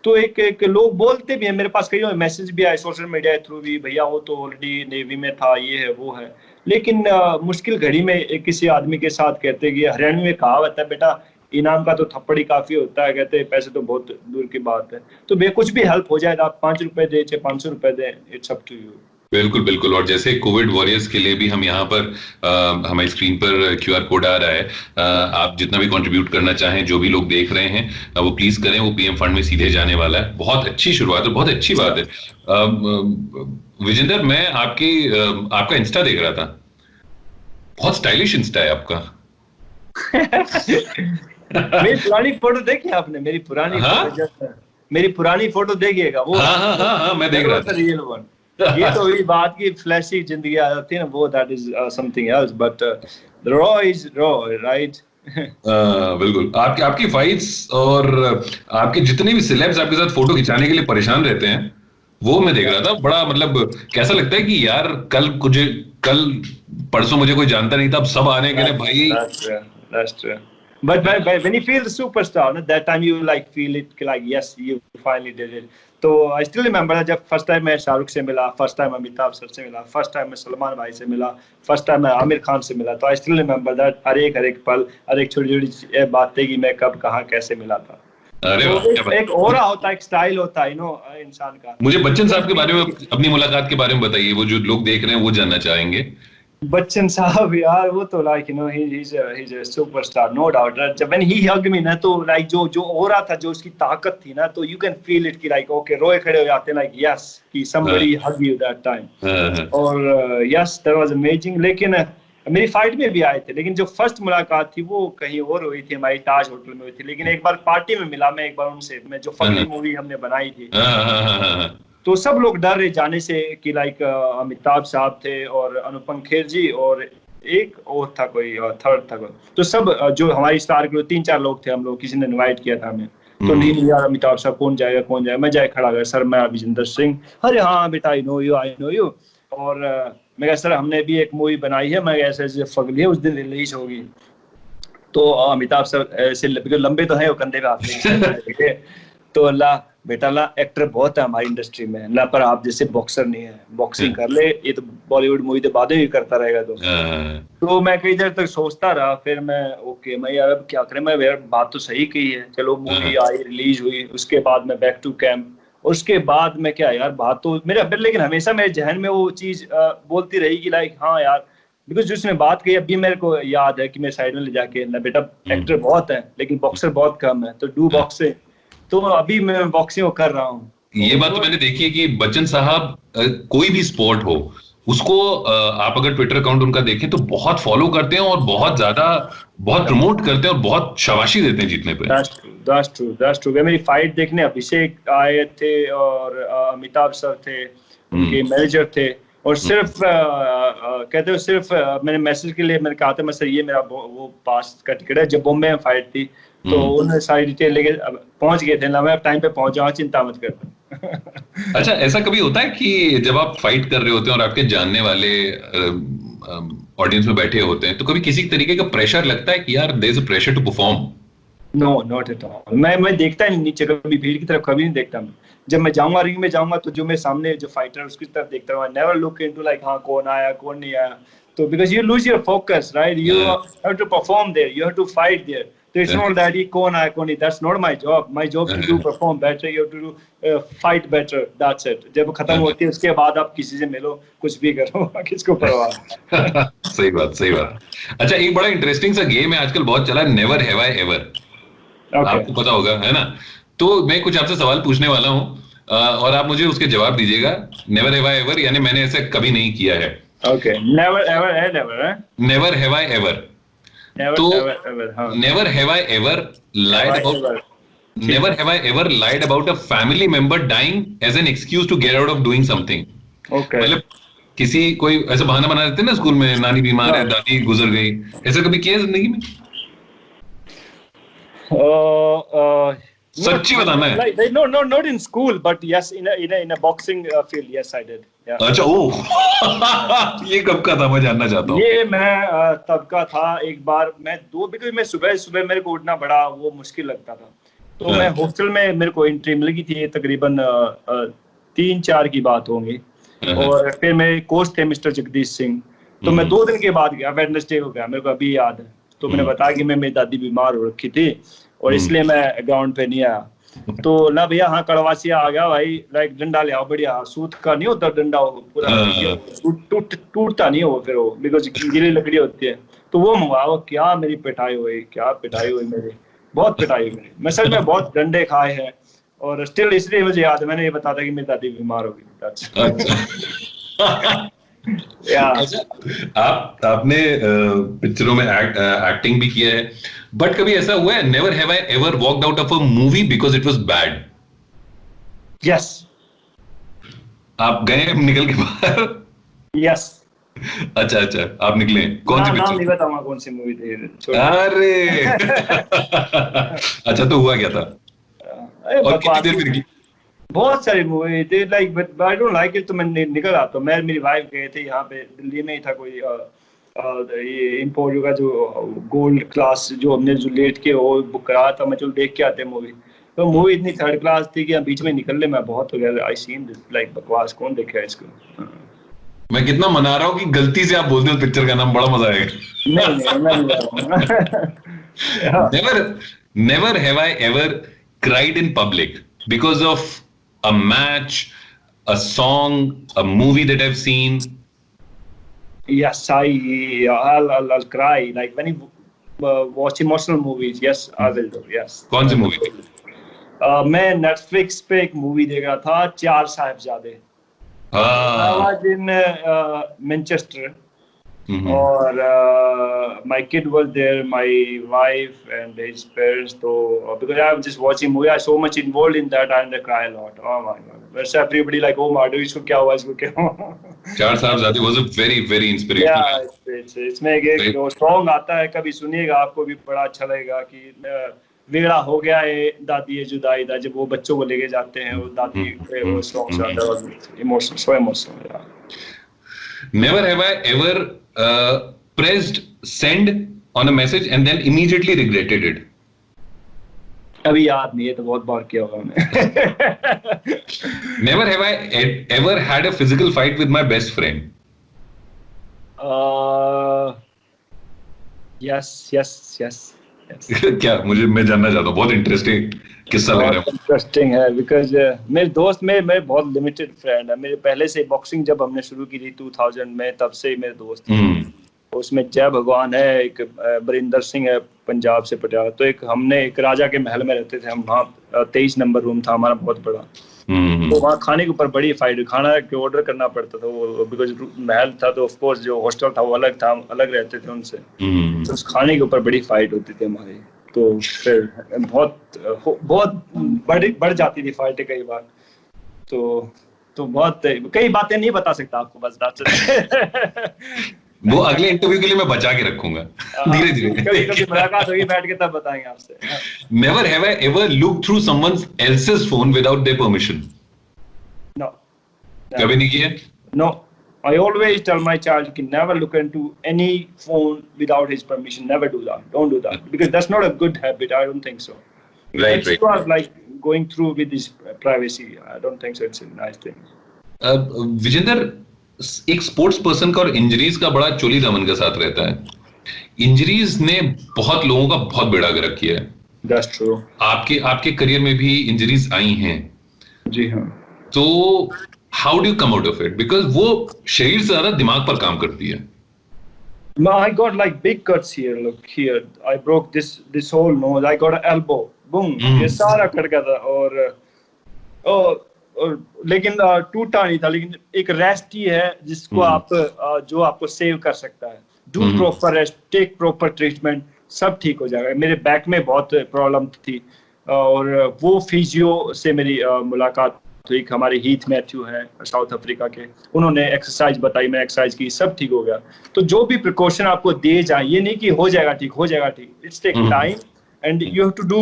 तो एक लोग बोलते भी हैं, मेरे पास कई मैसेज भी आए सोशल मीडिया के थ्रू भी, भैया वो तो ऑलरेडी नेवी में था, ये है वो है, लेकिन मुश्किल घड़ी में किसी आदमी के साथ कहते कि हरियाणवी में कहावत है बेटा, इनाम का तो थप्पड़ ही काफी होता है, कहते हैं पैसे तो बहुत दूर की बात है। तो बे कुछ भी हेल्प हो जाए, आप 5 रुपए दे चाहे 500 रुपए दे, इट्स अप टू यू। बिल्कुल बिल्कुल। और जैसे कोविड वॉरियर्स के लिए भी हम यहाँ पर हमारी स्क्रीन पर क्यूआर कोड आ रहा है, आप जितना भी कंट्रीब्यूट करना चाहें, जो भी लोग देख रहे हैं वो प्लीज करें, वो पीएम फंड में सीधे जाने वाला है। बहुत अच्छी शुरुआत है, बहुत अच्छी बात है। विजेंदर, मैं आपका इंस्टा देख रहा था, बहुत स्टाइलिश इंस्टा है आपका। मेरी पुरानी फोटो देखी आपने? मेरी पुरानी मेरी पुरानी फोटो देखिएगा वो। हाँ, मैं देख रहा था। Real one. ये तो वही बात की फ्लैशी जिंदगी आ जाती है ना, वो that is something else, but raw is raw, right? बिल्कुल। आपकी फाइट्स और आपके जितने भी सेलेब्स आपके साथ फोटो खिंचाने के लिए परेशान रहते हैं, वो मैं देख रहा था। बड़ा मतलब कैसा लगता है कि यार कल परसों मुझे कोई जानता नहीं था, अब सब आने के लिए भाई। That's true. But when you feel the superstar, that time you like feel it like yes, you finally did it. तो I still remember जब फर्स्ट टाइम मैं शाहरुख से मिला, फर्स्ट टाइम अमिताभ सर से मिला, फर्स्ट टाइम मैं सलमान भाई से मिला, फर्स्ट टाइम मैं आमिर खान से मिला, तो I still remember that हर एक पल, हर एक छोटी-छोटी बातें कि मैं कब कहाँ कैसे मिला था। अरे तो एक ऑरा होता है, एक स्टाइल होता है, इंसान का। मुझे बच्चन साहब के बारे में, अपनी मुलाकात के बारे में बताइए, वो जो लोग देख रहे हैं वो जानना चाहेंगे। बच्चन साहब यार, वो तो like he's a superstar, no doubt. जब when he hugged me ना, तो लाइक जो हो रहा था, जो उसकी ताकत थी ना, तो you can feel it कि लाइक ओके रोए खड़े हो जाते हैं, लाइक यस कि somebody hug you that time. और यस that was amazing। लेकिन मेरी फाइट में भी आए थे, लेकिन जो फर्स्ट मुलाकात थी वो कहीं और हुई थी, हमारी ताज होटल में हुई थी। लेकिन एक बार पार्टी में मिला मैं, एक बार उनसे, मैं जो फकरी मूवी हमने बनाई थी, तो सब लोग डर रहे जाने से कि लाइक अमिताभ साहब थे और अनुपम खेर जी और एक और था कोई, थर्ड था कोई, तो सब जो हमारी स्टार के 3-4 लोग थे, हम लोग किसी ने इनवाइट किया था हमें, तो नहीं यार अमिताभ साहब कौन जाएगा, मैं जाए खड़ा गया, सर मैं विजेंदर सिंह, अरे हाँ बेटा आई नो यू। और मैं कहा सर हमने भी एक मूवी बनाई है, मैं ऐसे ऐसे फगली है, उस दिन रिलीज होगी। तो अमिताभ सर ऐसे लंबे तो है वो, कंधे पे हाथ तो अल्लाह बेटा ला एक्टर बहुत है हमारी इंडस्ट्री में ना, पर आप जैसे बॉक्सर नहीं है, बॉक्सिंग कर ले, ये तो बॉलीवुड मूवी तो बाद में करता रहेगा। तो मैं कई देर तक सोचता रहा, फिर मैं ओके मैं यार अब क्या करें, मैं यार बात तो सही कही है, चलो मूवी आई, रिलीज हुई, उसके बाद मैं बैक टू कैंप, उसके बाद मैं क्या यार बात तो मेरा, लेकिन हमेशा मेरे जहन में वो चीज बोलती रही कि लाइक हाँ यार, बिकॉज जिसने बात कही अभी मेरे को याद है कि मैं साइड में ले जाके ना बेटा एक्टर बहुत है लेकिन बॉक्सर बहुत कम है, तो डू बॉक्सिंग। तो अभी मैं बॉक्सिंग कर रहा हूँ, ये बात तो मैंने देखी है कि बच्चन साहब कोई भी स्पोर्ट हो उसको आप अगर ट्विटर अकाउंट उनका देखें तो बहुत फॉलो करते हैं और बहुत ज्यादा बहुत प्रमोट करते हैं और बहुत शाबाशी देते हैं जीतने पे। That's true. मेरी फाइट देखने अभिषेक आए थे और अमिताभ सर थे, उनके मैनेजर थे, और सिर्फ कहते हो सिर्फ मैंने मैसेज के लिए मैंने कहा था मैं सर ये मेरा वो पास का टिकट है, जब बॉम्बे में फाइट थी तो उन्होंने सारी डिटेल लेके पहुंच गए थे ना, मैं टाइम पे पहुंच जाऊंगा, चिंता मत कर। अच्छा, ऐसा कभी होता है कि जब आप फाइट कर रहे होते हैं और आपके जानने वाले ऑडियंस में बैठे होते हैं तो कभी किसी तरीके का प्रेशर लगता है कि यार there is a pressure to perform? No, not at all. मैं देखता ही नीचे, कभी भीड़ की तरफ कभी नहीं देखता मैं। जब मैं जाऊंगा रिंग में जाऊंगा तो जो मेरे सामने जो फाइटर है उसकी तरफ देखता हूँ। I never look into like हाँ कौन आया कौन नहीं आया, तो because you lose your focus, right? You have to perform there, you have to fight there, तो इट्स नॉट दैट ये कौन आया कौन नहीं, that's not my job. My job to do perform better, you have to do fight better, that's it. जब खत्म होती है उसके बाद आप किसी से मिलो, कुछ भी करो, किसको परवाह। सही बात, सही बात। अच्छा, एक बड़ा इंटरेस्टिंग सा गेम है आजकल बहुत चला, नेवर हैव आई एवर। आपको पता होगा, है ना? तो मैं कुछ आपसे सवाल पूछने वाला हूँ और आप मुझे उसके जवाब दीजिएगा। नेवर हैव आई एवर यानी मैंने ऐसा कभी नहीं किया है। Okay, never ever have, never have, never have I ever. तो never have I ever lied about, never have I ever lied about a family member dying as an excuse to get out of doing something. मतलब किसी कोई ऐसा बहाना बना देते हैं ना स्कूल में, नानी बीमार है, दादी गुजर गई, ऐसा कभी किया है जिंदगी में? सच्ची बताना है? Like, no, not in school, but yes, in a boxing field, yes, I did. Yeah. अच्छा, ओह ये कब का था, मैं जानना चाहता हूँ। ये मैं तब का था, एक बार मैं बिकॉज मैं सुबह मेरे को उठना बड़ा वो मुश्किल लगता था, तो मैं हॉस्टल में मेरे को एंट्री मिल गई थी, तकरीबन 3-4 की बात होगी, और फिर मेरे कोच थे मिस्टर जगदीश सिंह, तो मैं 2 दिन के बाद गया, वेडनेसडे को गया, मेरे को अभी याद है। तो मैंने बताया कि मेरी दादी बीमार हो रखी थी और इसलिए मैं ग्राउंड पे नहीं आया। तो ना भैया, हाँ कड़वासिया आ गया भाई, लाइक डंडा ले आओ, बढ़िया सूत का नहीं होता डंडा, पूरा टूटता नहीं हो फिर वो, बिकॉज गीली लकड़ी होती है, तो वो मंगवाओ। क्या मेरी पिटाई हुई, क्या पिटाई हुई मेरी, बहुत पिटाई हुई। मैं सच में बहुत डंडे खाए हैं, और स्टिल इसलिए मुझे याद है, मैंने ये बताया था कि मेरी दादी बीमार हो गई। आपने पिक्चरों में एक्टिंग भी किया है, बट कभी ऐसा हुआ है never have I ever walked out of a movie because it was bad? Yes. आप गए निकल के बाहर? यस। अच्छा, आप निकले, कौन सी पिक्चर? नाम नहीं बताऊंगा कौन सी मूवी थी। अरे अच्छा, तो हुआ क्या था और कितनी देर में निकली? बहुत सारी मूवी थी, like but I don't like it, तो मैं निकल आता। मैं मेरी वाइफ गए थे, यहाँ पे दिल्ली में ही था कोई ये इम्पोर्ट का जो गोल्ड क्लास जो हमने जो लेट के वो बुक कराया था, मैं चलो देख के आते मूवी। तो मूवी इतनी थर्ड क्लास थी कि बीच में निकल ले, मैं बहुत हो गया, आई सीन दिस, लाइक बकवास, कौन देखेगा इसको। मैं कितना मना रहा हूँ कि गलती से आप बोलते हो पिक्चर का नाम, बड़ा मजा आएगा। Never have I ever cried in public because of a match, a song, a movie that I've seen? Yes, I'll cry like when you watch emotional movies. Yes, I will do. Yes. कौन सी movie थी? मैं Netflix पे एक movie देख रहा था, 4 साहिबजादे। I was in Manchester. और my kid was there, my wife and his parents. So because I was just watching movie, I was so much involved in that and I cry a lot. Oh my God! Where's everybody like, oh my God, इसको क्या हुआ, इसको क्या हुआ? 4 साहिबजादे was a very inspirational. Yeah, इसमें एक song आता है, कभी सुनिएगा, आपको भी बड़ा अच्छा लगेगा कि वेड़ा हो गया है दादी ये जुदाई दा, जब वो बच्चों को लेके जाते हैं, वो दादी वो सॉन्ग आता है, emotional, so emotional. Never have I ever pressed send on a message and then immediately regretted it. अभी याद नहीं है, तो बहुत बार किया होगा मैंने। Never have I ever had a physical fight with my best friend. Yes. क्या, मैं जानना चाहता हूँ, बहुत इंटरेस्टिंग किस्सा लग रहा है। इंटरेस्टिंग है बिकॉज मेरे दोस्त में मेरे बहुत लिमिटेड फ्रेंड है। मेरे पहले से बॉक्सिंग जब हमने शुरू की थी 2000 में, तब से ही मेरे दोस्त हैं। उसमें जय भगवान है, एक बरिंदर सिंह है पंजाब से, पटियाला। तो एक हमने एक राजा के महल में रहते थे हम, वहाँ 23 नंबर रूम था हमारा, बहुत बड़ा। तो वहाँ खाने के ऊपर बड़ी फाइट, खाना के ऑर्डर करना पड़ता था वो, बिकॉज महल था तो ऑफ कोर्स जो हॉस्टल था वो अलग था, हम अलग रहते थे उनसे, तो उस खाने के ऊपर बड़ी फाइट होती थी हमारी। तो फिर बहुत बढ़ जाती थी फाइटें कई बार। तो बहुत कई बातें नहीं बता सकता आपको, बस वो अगले इंटरव्यू के लिए मैं बचा के रखूंगा धीरे कभी धीरे। मुलाकात होगी बैठ के तब बताएंगे आपसे। Never have I ever looked through someone else's phone without their permission. No, कभी नहीं किया? no. I always tell my child to never look into any phone without his permission. Never do that. Don't do that because that's not a good habit. I don't think so. Right, But right. you are like going through with this privacy. I don't think so. It's a nice thing. Vijender, एक sports person का और injuries का बड़ा चोली दामन का साथ रहता है। इंजरीज ने बहुत लोगों का बहुत बेड़ा गर्क किया है। That's true. आपके करियर में भी इंजरीज आई हैं। जी हाँ। तो how do you come out of it? Because वो शरीर से ज्यादा दिमाग पर काम करती है। I got like big cuts here. Look here. I broke this whole nose. I got an elbow. Boom. ये सारा कट गया था और लेकिन टूटा नहीं था, लेकिन एक रेस्ट ही है जिसको आप जो आपको सेव कर सकता है। Do proper rest, take proper treatment, सब ठीक हो जाएगा। मेरे बैक में बहुत प्रॉब्लम थी और वो फिजियो से मेरी मुलाकात हुई। हमारे हीथ मैथ्यू हैं साउथ अफ्रीका के, उन्होंने एक्सरसाइज बताई, मैं एक्सरसाइज की, सब ठीक हो गया। तो जो भी प्रिकॉशन आपको दिए जाए, ये नहीं कि हो जाएगा ठीक, हो जाएगा ठीक, it's take time and you have to do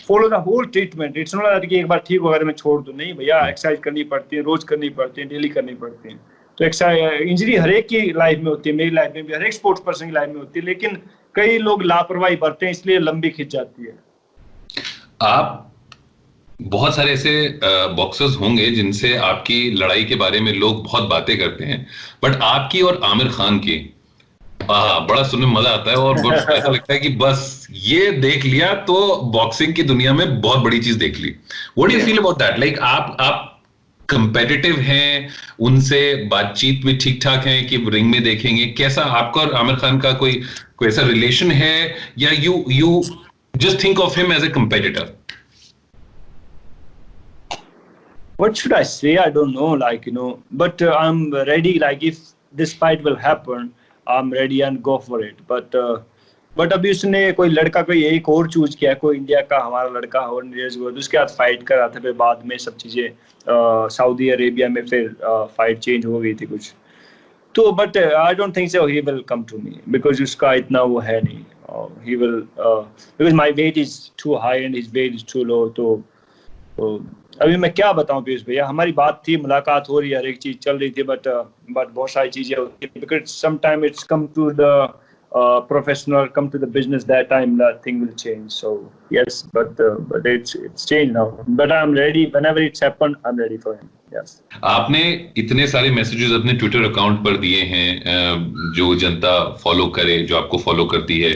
follow the whole treatment. इट्स नॉट दैट कि एक बार ठीक हो गया मैं छोड़ दूं, नहीं भैया, एक्सरसाइज करनी पड़ती है, रोज करनी पड़ती है, डेली करनी पड़ती है। तो एक्सरसाइज, इंजरी हर एक की लाइफ में होती है, मेरी लाइफ में भी, हर एक स्पोर्ट्स पर्सन की लाइफ में होती है, लेकिन कई लोग लापरवाही बरतते हैं, इसलिए लंबी खिंच जाती है। आप बहुत सारे ऐसे बॉक्सर्स होंगे जिनसे आपकी लड़ाई के बारे में लोग बहुत बातें करते हैं, बट आपकी और आमिर खान की बड़ा सुनने में मजा आता है और ऐसा लगता है कि बस ये देख लिया तो बॉक्सिंग की दुनिया में बहुत बड़ी चीज देख ली। What do you feel about that? Like आप कंपेटिटिव हैं, उनसे बातचीत भी ठीक ठाक है कि रिंग में देखेंगे? कैसा आपका और आमिर खान का कोई ऐसा रिलेशन है, या you just think of him as a competitor? What should I say? I don't know, like, but I'm ready. Like, if this fight will happen, I'm ready and go for it. But अभी उसने कोई लड़का कोई एक और choose किया, कोई India का हमारा लड़का हो, नीरज गोयल, उसके साथ फाइट कर रहा था, फिर बाद में सब चीजें सऊदी अरेबिया में फिर फाइट चेंज हो गई थी कुछ। तो but I don't think so he will come to me, because उसका इतना वो है नहीं। He will, because my weight is too high and his weight is too low. तो अभी मैं क्या बताऊं पीयूष भैया, हमारी बात थी, मुलाकात हो रही है, हर एक चीज चल रही थी, बट बहुत सारी चीजें होती है, because some time it's come to the professional, come to the business, that time that thing will change. So yes, but it's changed now, but I'm ready whenever it's happened. I'm ready for him. Yes. आपने इतने सारे messages अपने Twitter account पर दिए हैं जो जनता follow करे, जो आपको फॉलो करती है।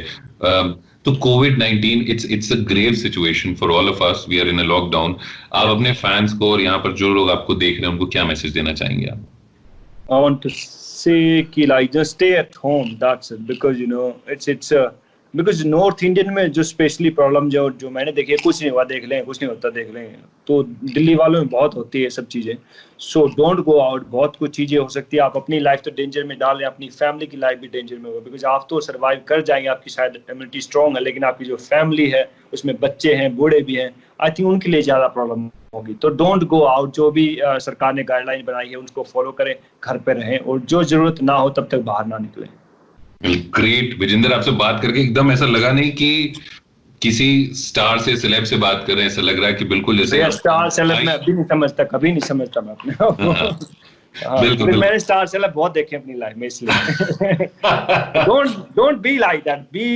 तो कोविड-19 it's a grave situation for all of us, we are in a lockdown. आप अपने फैंस को और यहाँ पर जो लोग आपको देख रहे हैं उनको क्या मैसेज देना चाहेंगे आप? I want to say कि like just stay at home, that's it, because it's because north Indian में जो स्पेशली प्रॉब्लम जो मैंने देखी है, कुछ नहीं हुआ देख लें, कुछ नहीं होता देख लें, तो दिल्ली वालों में बहुत होती है सब चीज़ें। सो डोंट गो आउट, बहुत कुछ चीज़ें हो सकती है, आप अपनी लाइफ तो डेंजर में डाल लें, अपनी फैमिली की लाइफ भी डेंजर में होगा, बिकॉज आप तो सर्वाइव कर जाएंगे, आपकी शायद इम्यूनिटी स्ट्रॉन्ग है, लेकिन आपकी जो फैमिली है उसमें बच्चे हैं, बूढ़े भी हैं, आई थिंक उनके लिए ज़्यादा प्रॉब्लम होगी। तो डोंट गो आउट, जो भी सरकार ने गाइडलाइन बनाई है उनको फॉलो करें, घर पे रहें, और जो जरूरत ना हो तब तक बाहर ना निकलें। ग्रेट विजेंदर, आपसे बात करके एकदम ऐसा लगा नहीं कि किसी स्टार से, सेलेब से बात कर रहे हैं, ऐसा लग रहा है कि बिल्कुल जैसे स्टार सेलेब मैं अभी नहीं समझता, कभी नहीं समझता मैं अपने बिल्कुल, मैंने स्टार सेलेब बहुत देखे अपनी लाइफ में, इसलिए don't be like that, be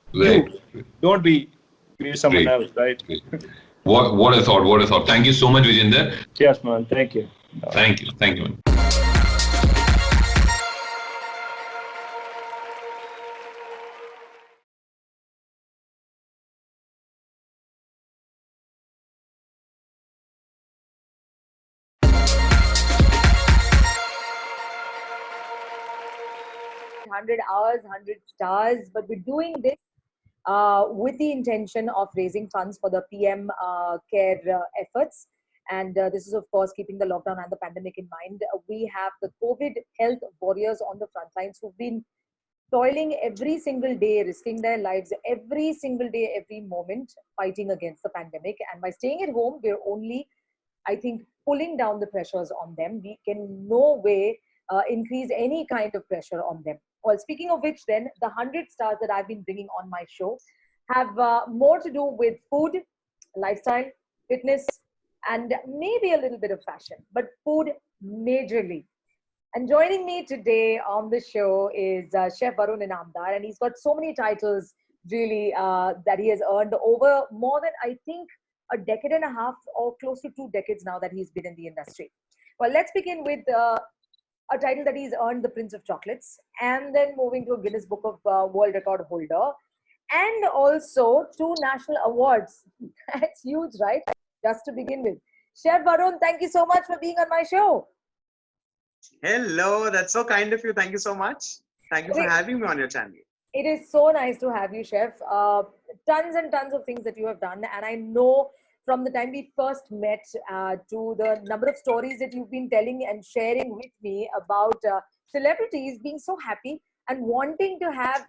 you, don't be someone else, right? What a thought. Thank you so much, Vijender. Yes man, thank you Man. $100 hours, 100 stars, but we're doing this with the intention of raising funds for the PM care efforts. And this is, of course, keeping the lockdown and the pandemic in mind. We have the COVID health warriors on the front lines who've been toiling every single day, risking their lives every single day, every moment, fighting against the pandemic. And by staying at home, we're only, I think, pulling down the pressures on them. We can no way increase any kind of pressure on them. Well, speaking of which, then, the 100 stars that I've been bringing on my show have more to do with food, lifestyle, fitness, and maybe a little bit of fashion, but food majorly. And joining me today on the show is Chef Varun Inamdar, and he's got so many titles really that he has earned over more than, I think, a decade and a half or close to 2 decades now that he's been in the industry. Well, let's begin with a title that he's earned, the Prince of Chocolates, and then moving to a Guinness Book of World Record holder, and also 2 national awards. That's huge, right? Just to begin with. Chef Varun, thank you so much for being on my show. Hello, that's so kind of you. Thank you so much. Thank you for having me on your channel. It is so nice to have you, Chef. Tons and tons of things that you have done. And I know from the time we first met to the number of stories that you've been telling and sharing with me about celebrities being so happy and wanting to have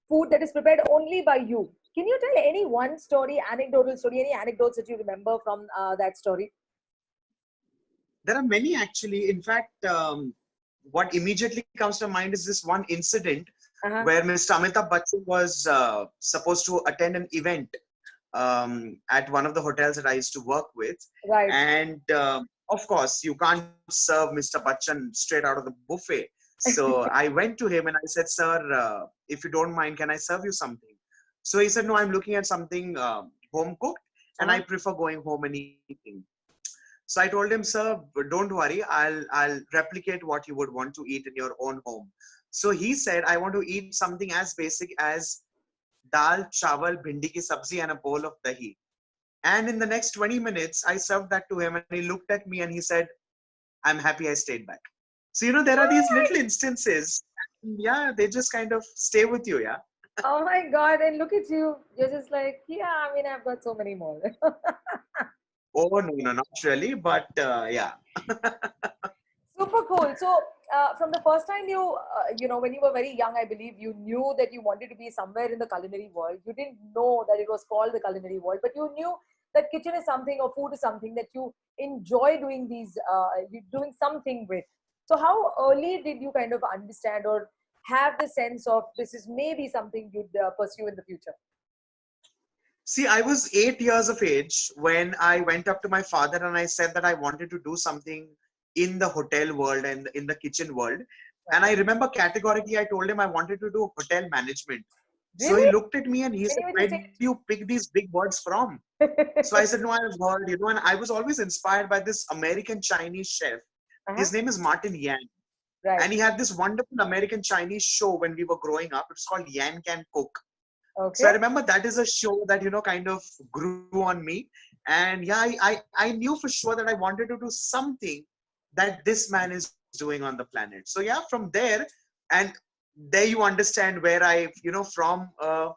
food that is prepared only by you. Can you tell any one story, anecdotal story, any anecdotes that you remember from that story? There are many actually. In fact, what immediately comes to mind is this one incident where Mr. Amitabh Bachchan was supposed to attend an event at one of the hotels that I used to work with. Right. And of course, you can't serve Mr. Bachchan straight out of the buffet. So I went to him and I said, sir, if you don't mind, can I serve you something? So he said, no, I'm looking at something home cooked and I prefer going home and eating. So I told him, sir, don't worry, I'll replicate what you would want to eat in your own home. So he said, I want to eat something as basic as dal, chawal, bhindi ki sabzi and a bowl of dahi. And in the next 20 minutes, I served that to him and he looked at me and he said, I'm happy I stayed back. So, you know, there are these little instances. Yeah, they just kind of stay with you, yeah. Oh my God, and look at you. You're just like, yeah, I mean, I've got so many more. Oh, no, not really, but yeah. Super cool. So, from the first time you know, when you were very young, I believe you knew that you wanted to be somewhere in the culinary world. You didn't know that it was called the culinary world, but you knew that kitchen is something or food is something that you enjoy doing doing something with. So, how early did you kind of understand or have the sense of this is maybe something you'd pursue in the future? See, I was 8 years of age when I went up to my father and I said that I wanted to do something in the hotel world and in the kitchen world. And I remember categorically, I told him I wanted to do hotel management. Really? So he looked at me and he said, where do you pick these big words from? So I said, no, I've heard, you know, and I was always inspired by this American Chinese chef. His name is Martin Yan. Right. And he had this wonderful American Chinese show when we were growing up. It's called Yan Can Cook. Okay. So I remember that is a show that, you know, kind of grew on me. And yeah, I knew for sure that I wanted to do something that this man is doing on the planet. So yeah, from there, and there you understand where I, you know, from a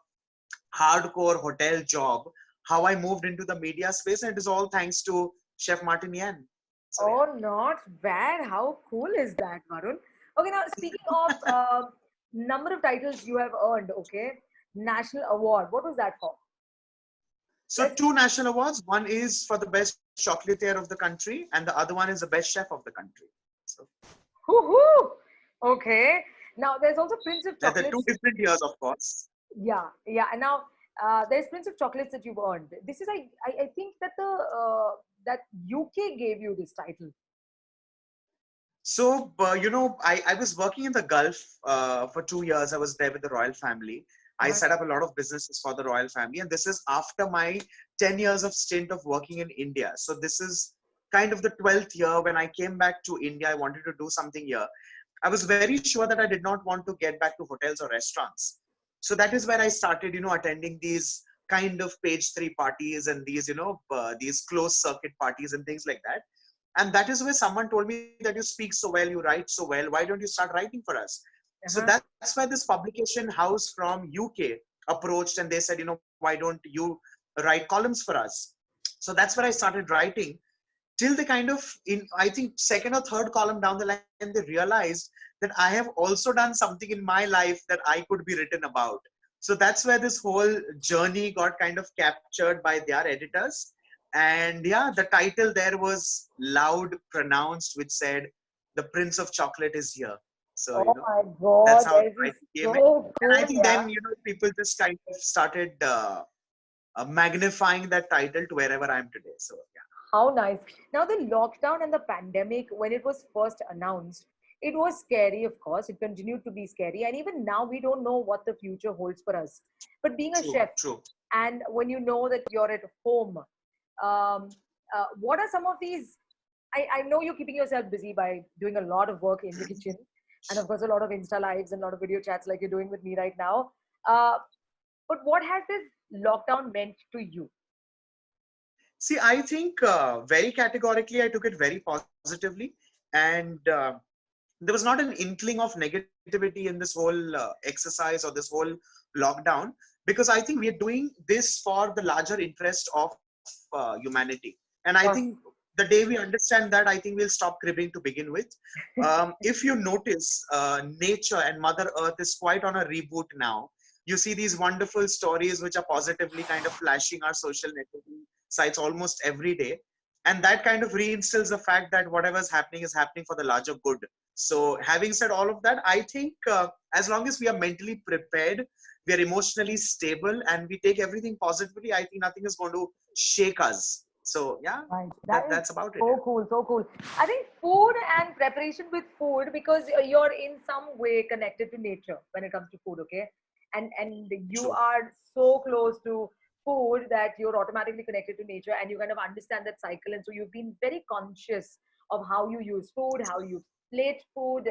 hardcore hotel job, how I moved into the media space. And it is all thanks to Chef Martin Yan. So, oh, yeah. Not bad. How cool is that, Varun? Okay, now speaking of number of titles you have earned, okay, national award. What was that for? So 2 national awards. One is for the best chocolatier of the country, and the other one is the best chef of the country. So, Woohoo! Okay. Now there's also Prince of Chocolates. there are 2 different years, of course. Yeah, yeah. And now there's Prince of Chocolates that you've earned. This is I think that that UK gave you this title. So you know, I was working in the Gulf for 2 years. I was there with the royal family. I set up a lot of businesses for the royal family, and this is after my 10 years of stint of working in India. So this is kind of the 12th year when I came back to India. I wanted to do something here. I was very sure that I did not want to get back to hotels or restaurants. So that is where I started, you know, attending these kind of page 3 parties and these, you know, these closed circuit parties and things like that. And that is where someone told me that you speak so well, you write so well. Why don't you start writing for us? So that's why this publication house from UK approached and they said, you know, why don't you write columns for us? So that's where I started writing. till they kind of, in I think second or third column down the line, they realized that I have also done something in my life that I could be written about. So that's where this whole journey got kind of captured by their editors. And yeah, the title there was loud pronounced, which said, "The Prince of Chocolate is here." So, Oh my that's God, how the that is title came in. so And I cool, think yeah. then, people just kind of started magnifying that title to wherever I am today. So, yeah. How nice. Now, the lockdown and the pandemic, when it was first announced, it was scary, of course. It continued to be scary. And even now, we don't know what the future holds for us. But being a True, chef, true. and when you know that you're at home, what are some of these? I know you're keeping yourself busy by doing a lot of work in the kitchen, and of course, a lot of Insta lives and a lot of video chats like you're doing with me right now. Uh, but what has this lockdown meant to you? See, I think very categorically, I took it very positively. And there was not an inkling of negativity in this whole exercise or this whole lockdown, because I think we are doing this for the larger interest of humanity. And I Yes. think the day we understand that, I think we'll stop cribbing to begin with. If you notice, nature and Mother Earth is quite on a reboot now. You see these wonderful stories which are positively kind of flashing our social networking sites almost every day. And that kind of reinstills the fact that whatever is happening for the larger good. So, having said all of that, I think as long as we are mentally prepared, we are emotionally stable, and we take everything positively, I think nothing is going to shake us. So, yeah, Right. That is that's about it. so cool, so cool. I think food and preparation with food, because you're in some way connected to nature when it comes to food, okay? And you True. are so close to food that you're automatically connected to nature, and you kind of understand that cycle. And so you've been very conscious of how you use food, how you plate food,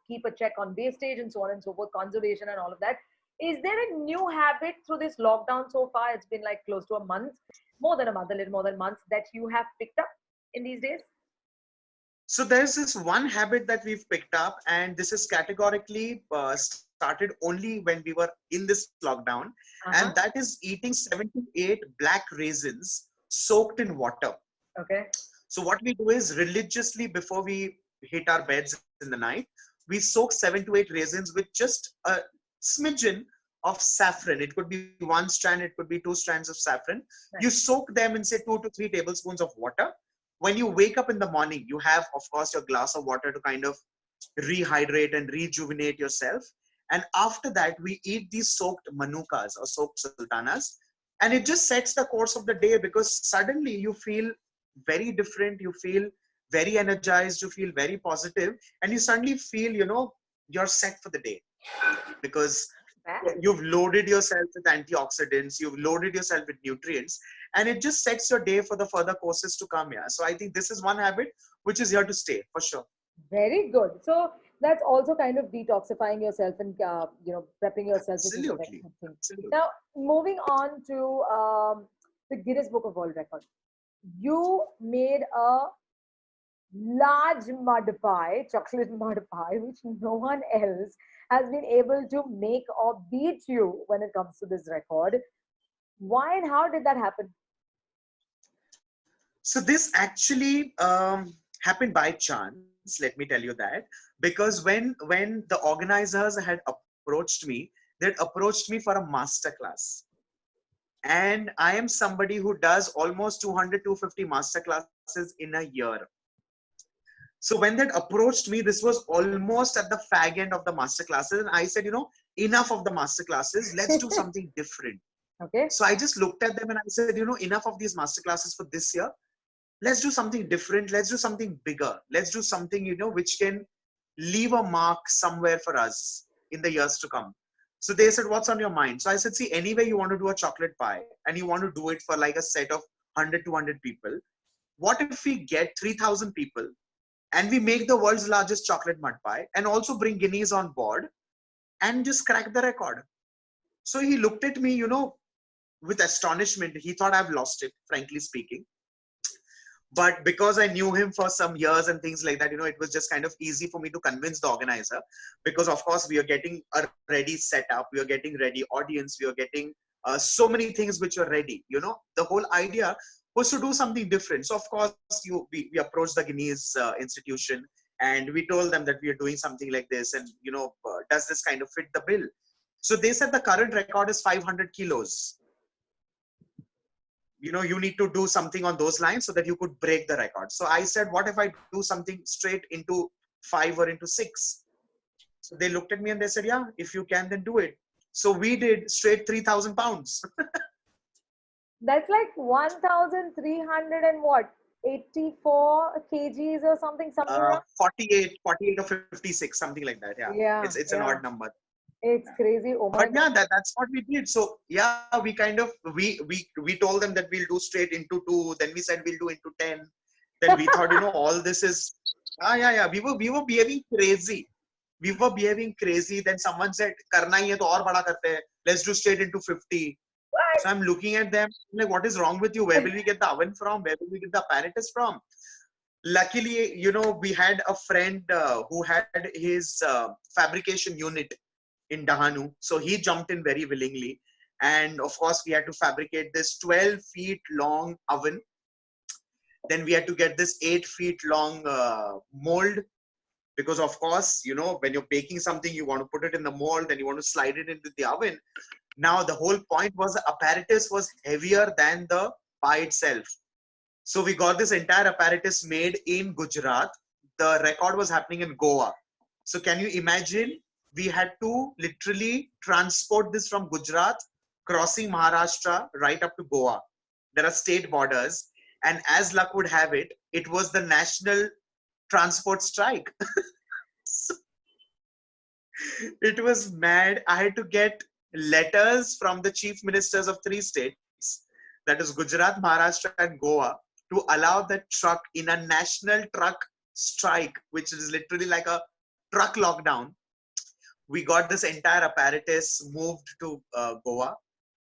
keep a check on wastage and so on and so forth, conservation and all of that. Is there a new habit through this lockdown so far? It's been like close to a month, more than a month, a little more than a month, that you have picked up in these days? So there's this one habit that we've picked up, and this is categorically started only when we were in this lockdown, and Uh-huh. that is eating 7 to 8 black raisins soaked in water. Okay. So what we do is, religiously before we hit our beds in the night, we soak 7 to 8 raisins with just a smidgen of saffron. It could be one strand, it could be 2 strands of saffron. You Nice. soak them in, say, 2 to 3 tablespoons of water. When you wake up in the morning, you have, of course, your glass of water to kind of rehydrate and rejuvenate yourself. And after that, we eat these soaked manukas or soaked sultanas. And it just sets the course of the day, because suddenly you feel very different. You feel very energized. You feel very positive. And you suddenly feel, you're set for the day, because Bad. you've loaded yourself with antioxidants, you've loaded yourself with nutrients, and it just sets your day for the further courses to come. Yeah. So I think this is one habit which is here to stay for sure. Very good. So that's also kind of detoxifying yourself and prepping yourself, which is a very Absolutely. good thing. Absolutely. Now, moving on to the Guinness Book of World Records. You made a large mud pie, chocolate mud pie, which no one else has been able to make or beat you when it comes to this record. Why and how did that happen? So this actually happened by chance. Let me tell you that, because when the organizers had approached me, they'd approached me for a master class. And I am somebody who does almost 200 250 master classes in a year. So when that approached me, this was almost at the fag end of the master classes, and I said, enough of the master classes. Let's do something different. Okay. So I just looked at them and I said, enough of these master classes for this year. Let's do something different. Let's do something bigger. Let's do something, which can leave a mark somewhere for us in the years to come. So they said, what's on your mind? So I said, see, anyway, you want to do a chocolate pie and you want to do it for like a set of 100, 200 people. What if we get 3,000 people and we make the world's largest chocolate mud pie and also bring Guinness on board and just crack the record? So he looked at me, with astonishment. He thought I've lost it, frankly speaking. But because I knew him for some years and things like that, it was just kind of easy for me to convince the organizer, because of course we are getting a ready setup, we are getting ready audience, we are getting so many things which are ready. The whole idea was to do something different. So of course, we approached the Guinness institution, and we told them that we are doing something like this, and does this kind of fit the bill? So they said the current record is 500 kilos. You need to do something on those lines so that you could break the record. So I said, what if I do something straight into 5 or into 6? So they looked at me and they said, yeah, if you can, then do it. So we did straight 3,000 pounds. That's like 1,300 and what? 84 kgs or something, somewhere around? 48 or 56, something like that. Yeah. Yeah. It's an odd number. It's crazy. Oh my But God. yeah, that's what we did. So yeah, we kind of, we told them that we'll do straight into 2. Then we said we'll do into 10. Then we thought, all this is, yeah. We were behaving crazy. Then someone said, karna hi hai to aur bada karte hai. Let's do straight into 50. What? So I'm looking at them like, what is wrong with you? Where will we get the oven from? Where will we get the apparatus from? Luckily, we had a friend who had his fabrication unit in Dahanu. So he jumped in very willingly. And of course, we had to fabricate this 12 feet long oven. Then we had to get this 8 feet long mold. Because of course, when you're baking something, you want to put it in the mold, then you want to slide it into the oven. Now, the whole point was the apparatus was heavier than the pie itself. So we got this entire apparatus made in Gujarat. The record was happening in Goa. So can you imagine? We had to literally transport this from Gujarat, crossing Maharashtra right up to Goa. There are state borders. And as luck would have it, it was the national transport strike. So, it was mad. I had to get letters from the chief ministers of 3 states, that is Gujarat, Maharashtra and Goa, to allow that truck in a national truck strike, which is literally like a truck lockdown. We got this entire apparatus moved to Goa,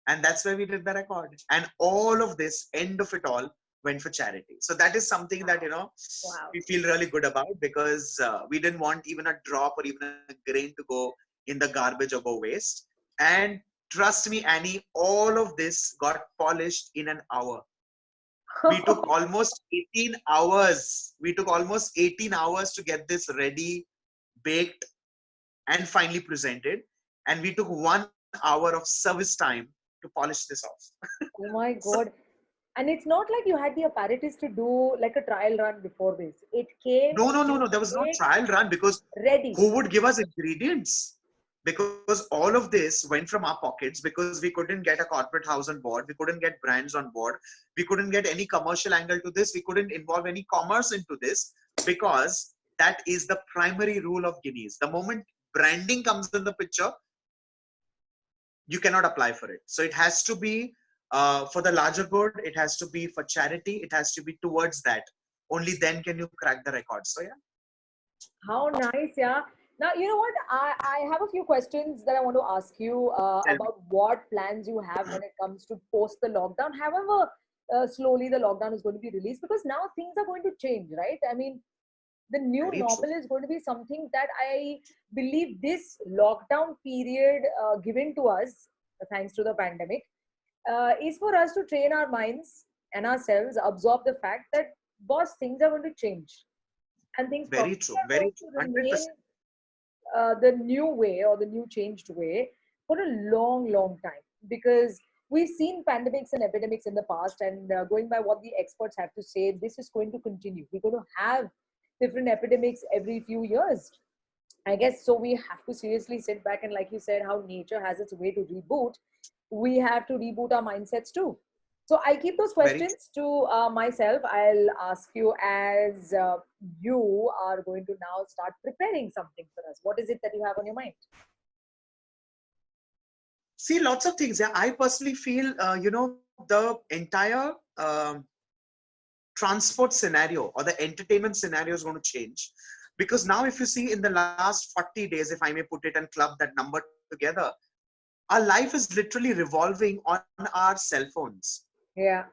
and that's where we did the record. And all of this, end of it all, went for charity. So that is something that, Wow. we feel really good about, because we didn't want even a drop or even a grain to go in the garbage or go waste. And trust me, Annie, all of this got polished in an hour. We took almost 18 hours. To get this ready, baked, and finally presented. And we took 1 hour of service time to polish this off. Oh my God. And it's not like you had the apparatus to do like a trial run before this. It came. No. There was no trial run, because ready. who would give us ingredients? Because all of this went from our pockets, because we couldn't get a corporate house on board. We couldn't get brands on board. We couldn't get any commercial angle to this. We couldn't involve any commerce into this, because that is the primary rule of Guinness. The moment branding comes in the picture, you cannot apply for it. So it has to be for the larger good. It has to be for charity. It has to be towards that. Only then can you crack the record. So yeah. How nice, yeah. Now, you know what? I have a few questions that I want to ask you about what plans you have when it comes to post the lockdown. However, slowly the lockdown is going to be released, because now things are going to change, right? I mean, the new Very normal true. is going to be something that I believe this lockdown period given to us, thanks to the pandemic, is for us to train our minds and ourselves, absorb the fact that, boss, things are going to change. And things Very probably true. are Very going true. to 100%. remain the new way or the new changed way for a long time, because we've seen pandemics and epidemics in the past, and going by what the experts have to say, this is going to continue. We're going to have different epidemics every few years, I guess. So we have to seriously sit back, and like you said, how nature has its way to reboot, we have to reboot our mindsets too. So I keep those Very questions to myself. I'll ask you as you are going to now start preparing something for us. What is it that you have on your mind? See, lots of things. Yeah, I personally feel, the entire transport scenario or the entertainment scenario is going to change. Because now, if you see in the last 40 days, if I may put it and club that number together, our life is literally revolving on our cell phones. Yeah,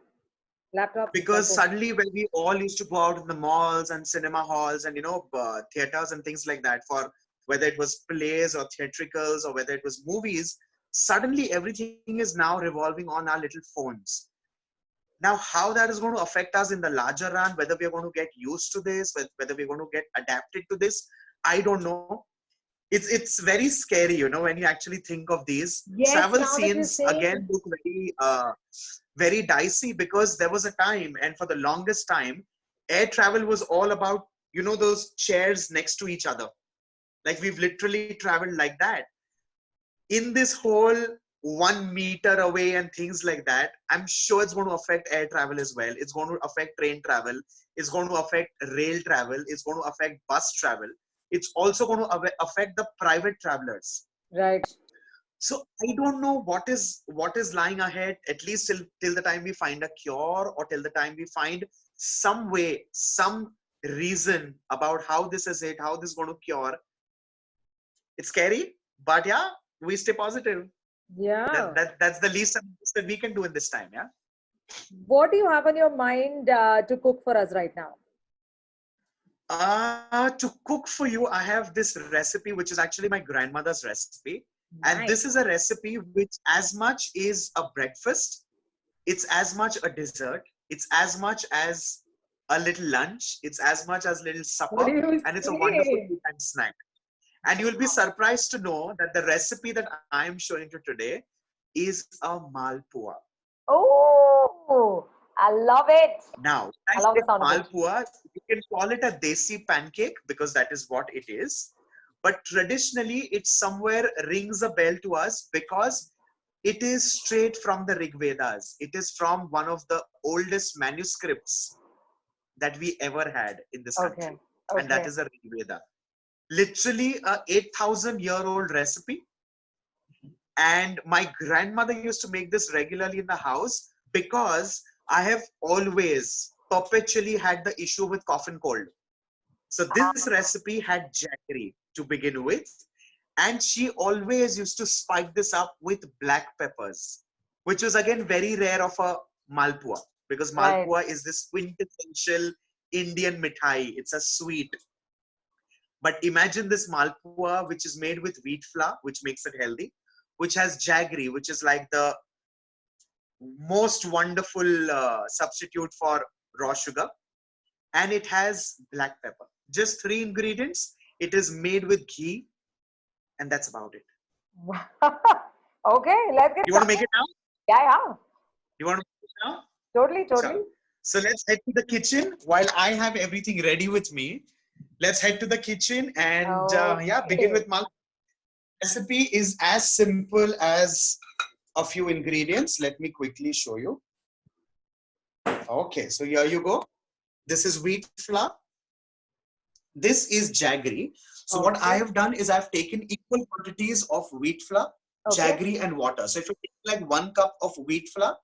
laptops. Because cell phones. suddenly, when we all used to go out in the malls and cinema halls and theaters and things like that, for whether it was plays or theatricals or whether it was movies, suddenly everything is now revolving on our little phones. Now, how that is going to affect us in the larger run, whether we are going to get used to this, whether we're going to get adapted to this, I don't know. It's very scary, you know, when you actually think of these. Yes, Travel now that you're scenes saying. again look very dicey, because there was a time, and for the longest time, air travel was all about, you know, those chairs next to each other. Like, we've literally traveled like that. In this whole 1 meter away and things like that, I'm sure it's going to affect air travel as well. It's going to affect train travel. It's going to affect rail travel. It's going to affect bus travel. It's also going to affect the private travelers. Right. So I don't know what is lying ahead, at least till the time we find a cure, or till the time we find some way, some reason about how this is it, how this is going to cure. It's scary, but yeah, we stay positive. Yeah. That's the least that we can do in this time. Yeah. What do you have on your mind to cook for us right now? To cook for you, I have this recipe, which is actually my grandmother's recipe. And Nice. this is a recipe which as much is a breakfast, it's as much a dessert, it's as much as a little lunch, it's as much as a little What supper, do you and it's a say? wonderful tea-time snack. And you'll be surprised to know that the recipe that I'm showing you today is a malpua. Oh, I love it. Now, I love the sound of it. malpua, you can call it a desi pancake because that is what it is. But traditionally, it somewhere rings a bell to us because it is straight from the Rig Vedas. It is from one of the oldest manuscripts that we ever had in this country. And that is a Rig Veda. Literally a 8,000-year-old recipe. And my grandmother used to make this regularly in the house because I have always perpetually had the issue with cough and cold. So this recipe had jaggery to begin with, and she always used to spike this up with black peppers, which was again very rare of a malpua, because malpua is this quintessential Indian mithai. It's a sweet. But imagine this malpua, which is made with wheat flour, which makes it healthy, which has jaggery, which is like the most wonderful substitute for raw sugar. And it has black pepper. Just 3 ingredients. It is made with ghee, and that's about it. Okay, let's get. You want to make it now? Yeah. You want to make it now? Totally. So let's head to the kitchen while I have everything ready with me. Let's head to the kitchen and begin with malpua. Recipe is as simple as a few ingredients. Let me quickly show you. Okay, so here you go. This is wheat flour. This is jaggery. So what I have done is I've taken equal quantities of wheat flour, jaggery, and water. So if you take like 1 cup of wheat flour,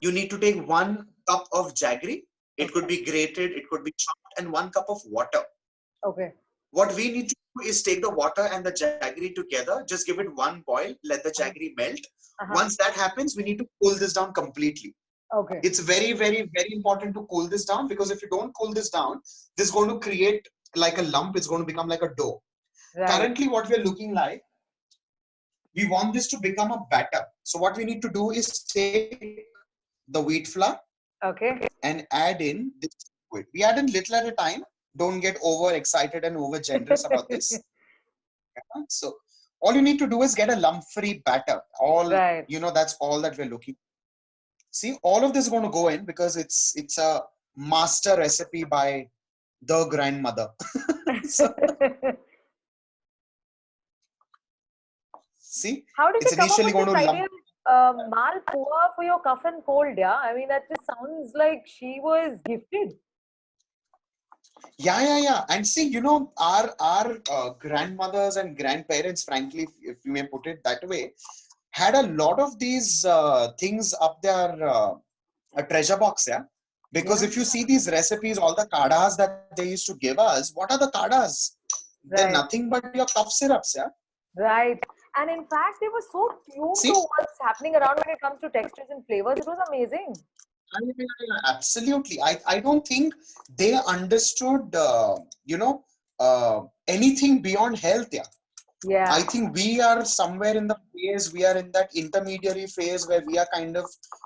you need to take 1 cup of jaggery. It could be grated, it could be chopped, and 1 cup of water. Okay. What we need to do is take the water and the jaggery together, just give it 1 boil, let the jaggery melt. Once that happens, we need to cool this down completely. Okay. It's very, very, very important to cool this down, because if you don't cool this down, this is going to create like a lump. It's going to become like a dough. Right. Currently, what we're looking like, we want this to become a batter. So what we need to do is take the wheat flour and add in this liquid. We add in little at a time. Don't get over excited and over generous about this. So all you need to do is get a lump-free batter. That's all that we're looking for. See, all of this is going to go in because it's a master recipe by the grandmother. See, how did it's you initially come up with going this to idea malpua for your cough and cold? Yeah, I mean, that just sounds like she was gifted. Yeah. And see, our grandmothers and grandparents, frankly, if you may put it that way, had a lot of these things up their a treasure box, because if you see these recipes, all the kadas that they used to give us, what are the kadas? They're nothing but your cough syrups, Right. And in fact, they were so tuned to what's happening around when it comes to textures and flavors. It was amazing. Absolutely. I don't think they understood, anything beyond health, Yeah. I think we are somewhere in the phase, we are in that intermediary phase where we are kind of,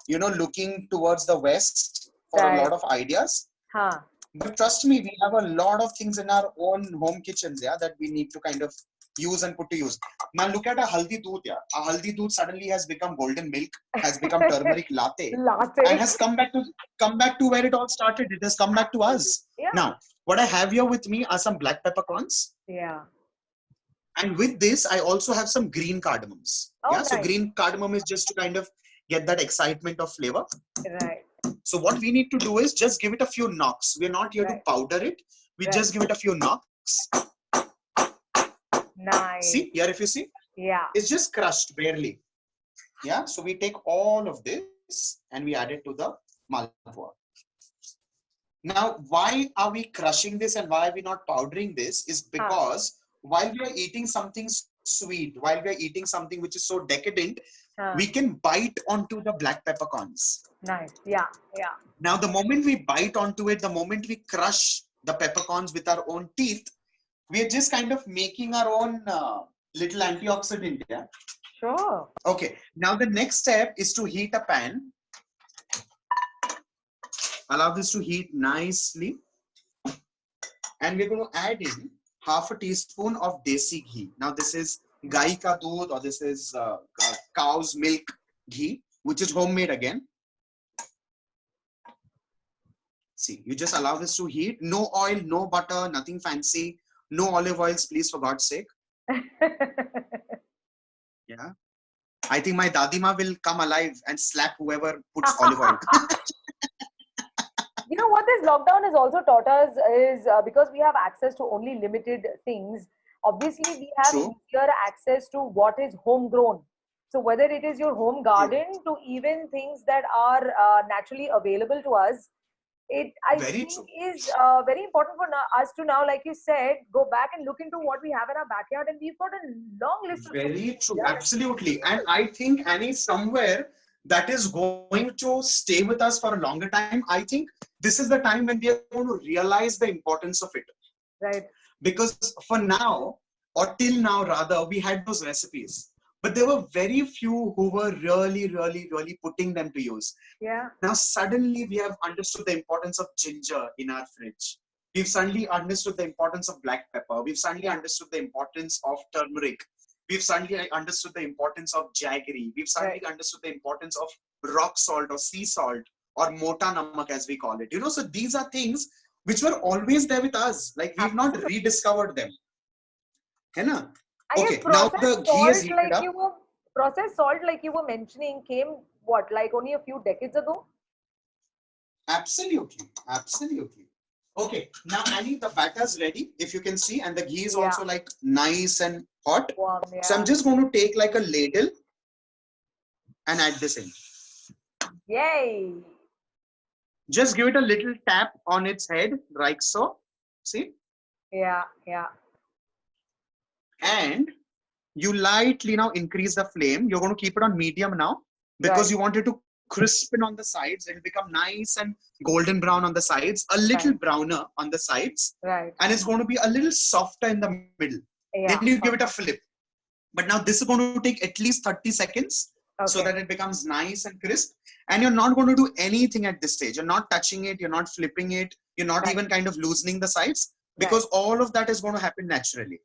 looking towards the West for a Right. lot of ideas. Huh. But trust me, we have a lot of things in our own home kitchens, yeah, that we need to kind of use and put to use. Now look at a haldi doodh, yeah. A haldi doodh suddenly has become golden milk, has become turmeric latte, Latte. and has come back to where it all started. It has come back to us. Yeah. Now, what I have here with me are some black peppercorns. Yeah. And with this, I also have some green cardamoms. Oh, Yeah, so nice. green cardamom is just to kind of get that excitement of flavor. Right. So what we need to do is just give it a few knocks. We're not here to Right. powder it. We Right. just give it a few knocks. Nice. See, here if you see, Yeah. it's just crushed barely. Yeah, so we take all of this and we add it to the malpua. Now, why are we crushing this and why are we not powdering this is because while we are eating something sweet, while we are eating something which is so decadent, we can bite onto the black peppercorns. Nice. Yeah. Yeah. Now, the moment we bite onto it, the moment we crush the peppercorns with our own teeth, we are just kind of making our own little antioxidant. Yeah. Sure. Okay. Now, the next step is to heat a pan. Allow this to heat nicely. And we're going to add in half a teaspoon of desi ghee. Now, this is gai ka doodh, or this is cow's milk ghee, which is homemade again. See, you just allow this to heat. No oil, no butter, nothing fancy. No olive oils, please, for God's sake. Yeah. I think my dadima will come alive and slap whoever puts olive oil. You know what this lockdown has also taught us is because we have access to only limited things, obviously we have True. easier access to what is homegrown. So whether it is your home garden to even things that are naturally available to us, it I Very think true. is very important for us to now, like you said, go back and look into what we have in our backyard, and we've got a long list of Very true. Yeah. Absolutely. And I think, Annie, somewhere that is going to stay with us for a longer time. I think this is the time when we are going to realize the importance of it. Right. Because for now, or till now rather, we had those recipes. But there were very few who were really putting them to use. Yeah. Now, suddenly we have understood the importance of ginger in our fridge. We've suddenly understood the importance of black pepper. We've suddenly understood the importance of turmeric. We've suddenly understood the importance of jaggery. We've suddenly understood the importance of rock salt or sea salt or mota namak, as we call it. So these are things which were always there with us. Like, we've not rediscovered them. Henna? Okay, now the ghee is heated up. Processed salt, like you were mentioning, came what, like only a few decades ago? Absolutely. Okay, now Annie, the batter's ready, if you can see, and the ghee is also like nice and hot. Warm, So I'm just going to take like a ladle and add this in. Yay! Just give it a little tap on its head, like so. See? Yeah. And you lightly now increase the flame. You're going to keep it on medium now because you want it to crispen on the sides. It'll become nice and golden brown on the sides, a little browner on the sides. Right. And it's going to be a little softer in the middle. Then you give it a flip. But now this is going to take at least 30 seconds so that it becomes nice and crisp. And you're not going to do anything at this stage. You're not touching it. You're not flipping it. You're not even kind of loosening the sides because all of that is going to happen naturally.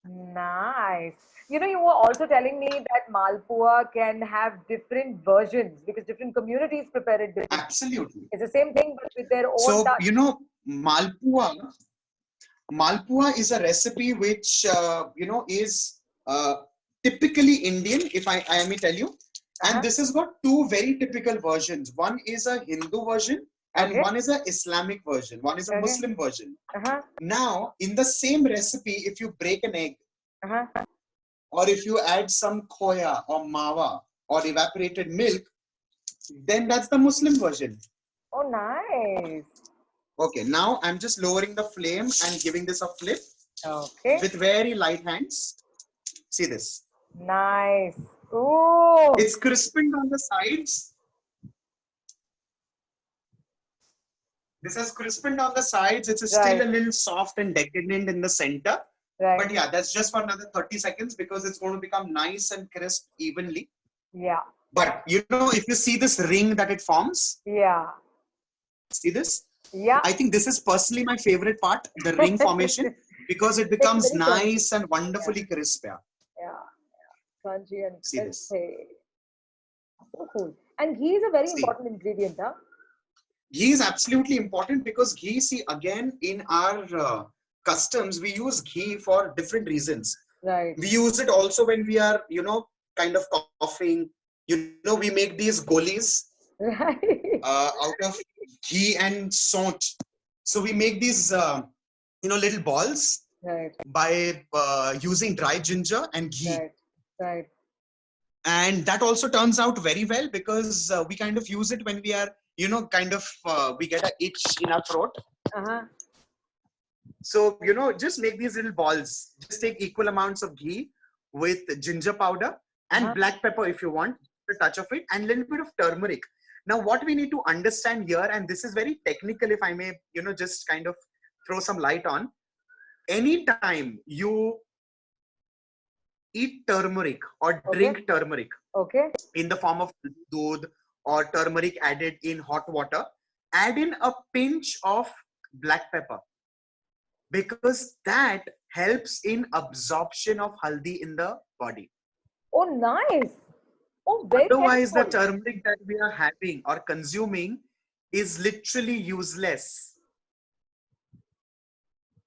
Nice. You were also telling me that Malpua can have different versions because different communities prepare it differently. Absolutely. It's the same thing but with their own touch. So, Malpua is a recipe which, is typically Indian, if I may tell you. And this has got two very typical versions. One is a Hindu version and one is an Islamic version. One is a Muslim version. Now, in the same recipe, if you break an egg or if you add some khoya or mawa or evaporated milk, then that's the Muslim version. Oh, nice. Okay, now I'm just lowering the flame and giving this a flip. Okay. With very light hands. See this. Nice. Ooh. It's crispened on the sides. This has crispened on the sides. It's still a little soft and decadent in the center. Right. But yeah, that's just for another 30 seconds because it's going to become nice and crisp evenly. Yeah. But you know, if you see this ring that it forms, Yeah. see this? Yeah. I think this is personally my favorite part, the ring formation, because it Makes it becomes very crunchy. nice and wonderfully crisp. Yeah. Yeah. Crunchy and See this? crispy. So cool. And ghee is a very See, important ingredient, huh? ghee is absolutely important because ghee, see, again, in our customs, we use ghee for different reasons. Right. We use it also when we are, kind of coughing. We make these golis Right. out of ghee and sont. So we make these, little balls Right. by using dry ginger and ghee. Right. Right. And that also turns out very well because we kind of use it when we are, we get an itch in our throat. Uh-huh. So, just make these little balls. Just take equal amounts of ghee with ginger powder and black pepper if you want, a touch of it, and a little bit of turmeric. Now, what we need to understand here, and this is very technical, if I may, just kind of throw some light on. Anytime you eat turmeric or drink turmeric Okay. in the form of doodh or turmeric added in hot water, add in a pinch of black pepper because that helps in absorption of haldi in the body. Oh, nice. Oh, very Otherwise, the helpful. turmeric that we are having or consuming is literally useless.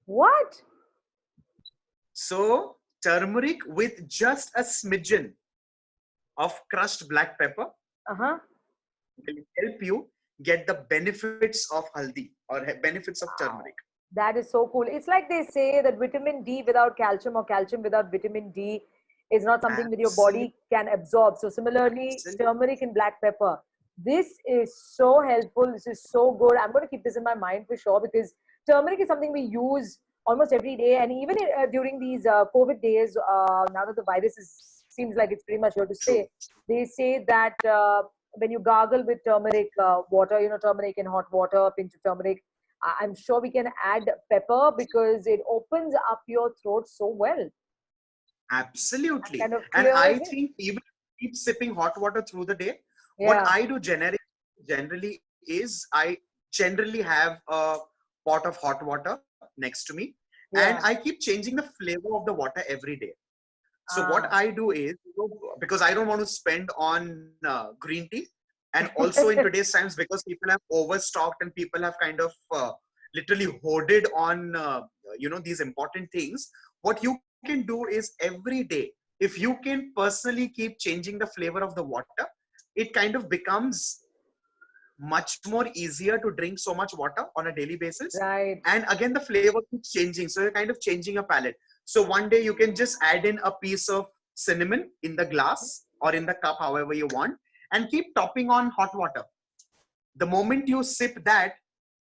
What? So, turmeric with just a smidgen of crushed black pepper Uh-huh. will help you get the benefits of haldi or benefits of turmeric. That is so cool. It's like they say that vitamin D without calcium or calcium without vitamin D is not something that your Absolutely. body can absorb. So similarly, turmeric and black pepper. This is so helpful. This is so good. I'm going to keep this in my mind for sure because turmeric is something we use almost every day. And even during these COVID days, now that the virus seems like it's pretty much here to True. stay, they say that when you gargle with turmeric water, turmeric in hot water, a pinch of turmeric, I'm sure we can add pepper because it opens up your throat so well. Absolutely. Kind of And clears I it. think even if you keep sipping hot water through the day, what Yeah. I do generally is I generally have a pot of hot water next to me and Yeah. I keep changing the flavor of the water every day. So what Ah. I do is, because I don't want to spend on green tea, and also in today's times because people have overstocked and people have kind of literally hoarded on these important things. What you can do is every day, if you can personally keep changing the flavor of the water, it kind of becomes much more easier to drink so much water on a daily basis. Right. And again, the flavor keeps changing. So you're kind of changing your palate. So one day you can just add in a piece of cinnamon in the glass or in the cup, however you want, and keep topping on hot water. The moment you sip that,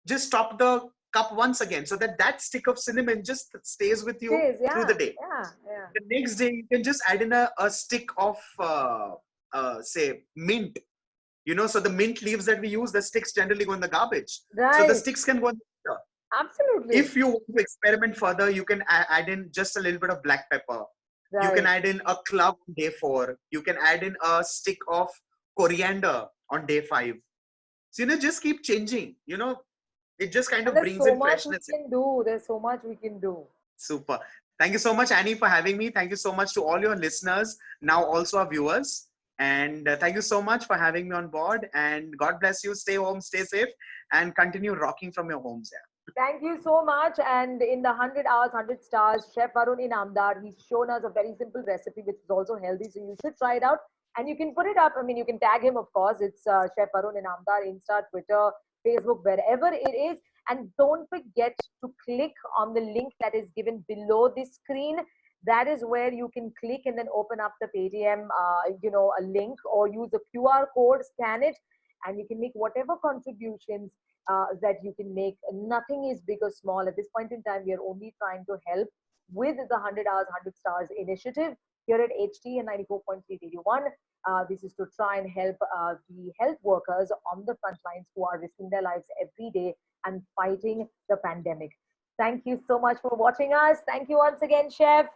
just stop the cup once again so that that stick of cinnamon just stays with you Stays. through Yeah. the day. Yeah. Yeah. The next day, you can just add in a stick of, say, mint. So the mint leaves that we use, the sticks generally go in the garbage. So the Right. sticks can go in the water. Absolutely. If you want to experiment further, you can add in just a little bit of black pepper. You can Right. add in a clove on day 4. You can add in a stick of coriander on day 5. So, just keep changing. It just kind And of there's brings so in much we freshness. can do. There's so much we can do. Super. Thank you so much, Annie, for having me. Thank you so much to all your listeners, now also our viewers. And thank you so much for having me on board. And God bless you. Stay home, stay safe, and continue rocking from your homes. Yeah. Thank you so much. And in the 100 hours, 100 stars, Chef Varun Inamdar, he's shown us a very simple recipe, which is also healthy. So you should try it out. And you can put it up. I mean, you can tag him, of course. It's Chef Varun Inamdar, Insta, Twitter, Facebook, wherever it is. And don't forget to click on the link that is given below this screen. That is where you can click and then open up the Paytm, a link, or use the QR code, scan it, and you can make whatever contributions that you can make. Nothing is big or small. At this point in time, we are only trying to help with the 100 hours, 100 stars initiative here at HT and 94.3 Radio 1. This is to try and help the health workers on the front lines who are risking their lives every day and fighting the pandemic. Thank you so much for watching us. Thank you once again, Chef.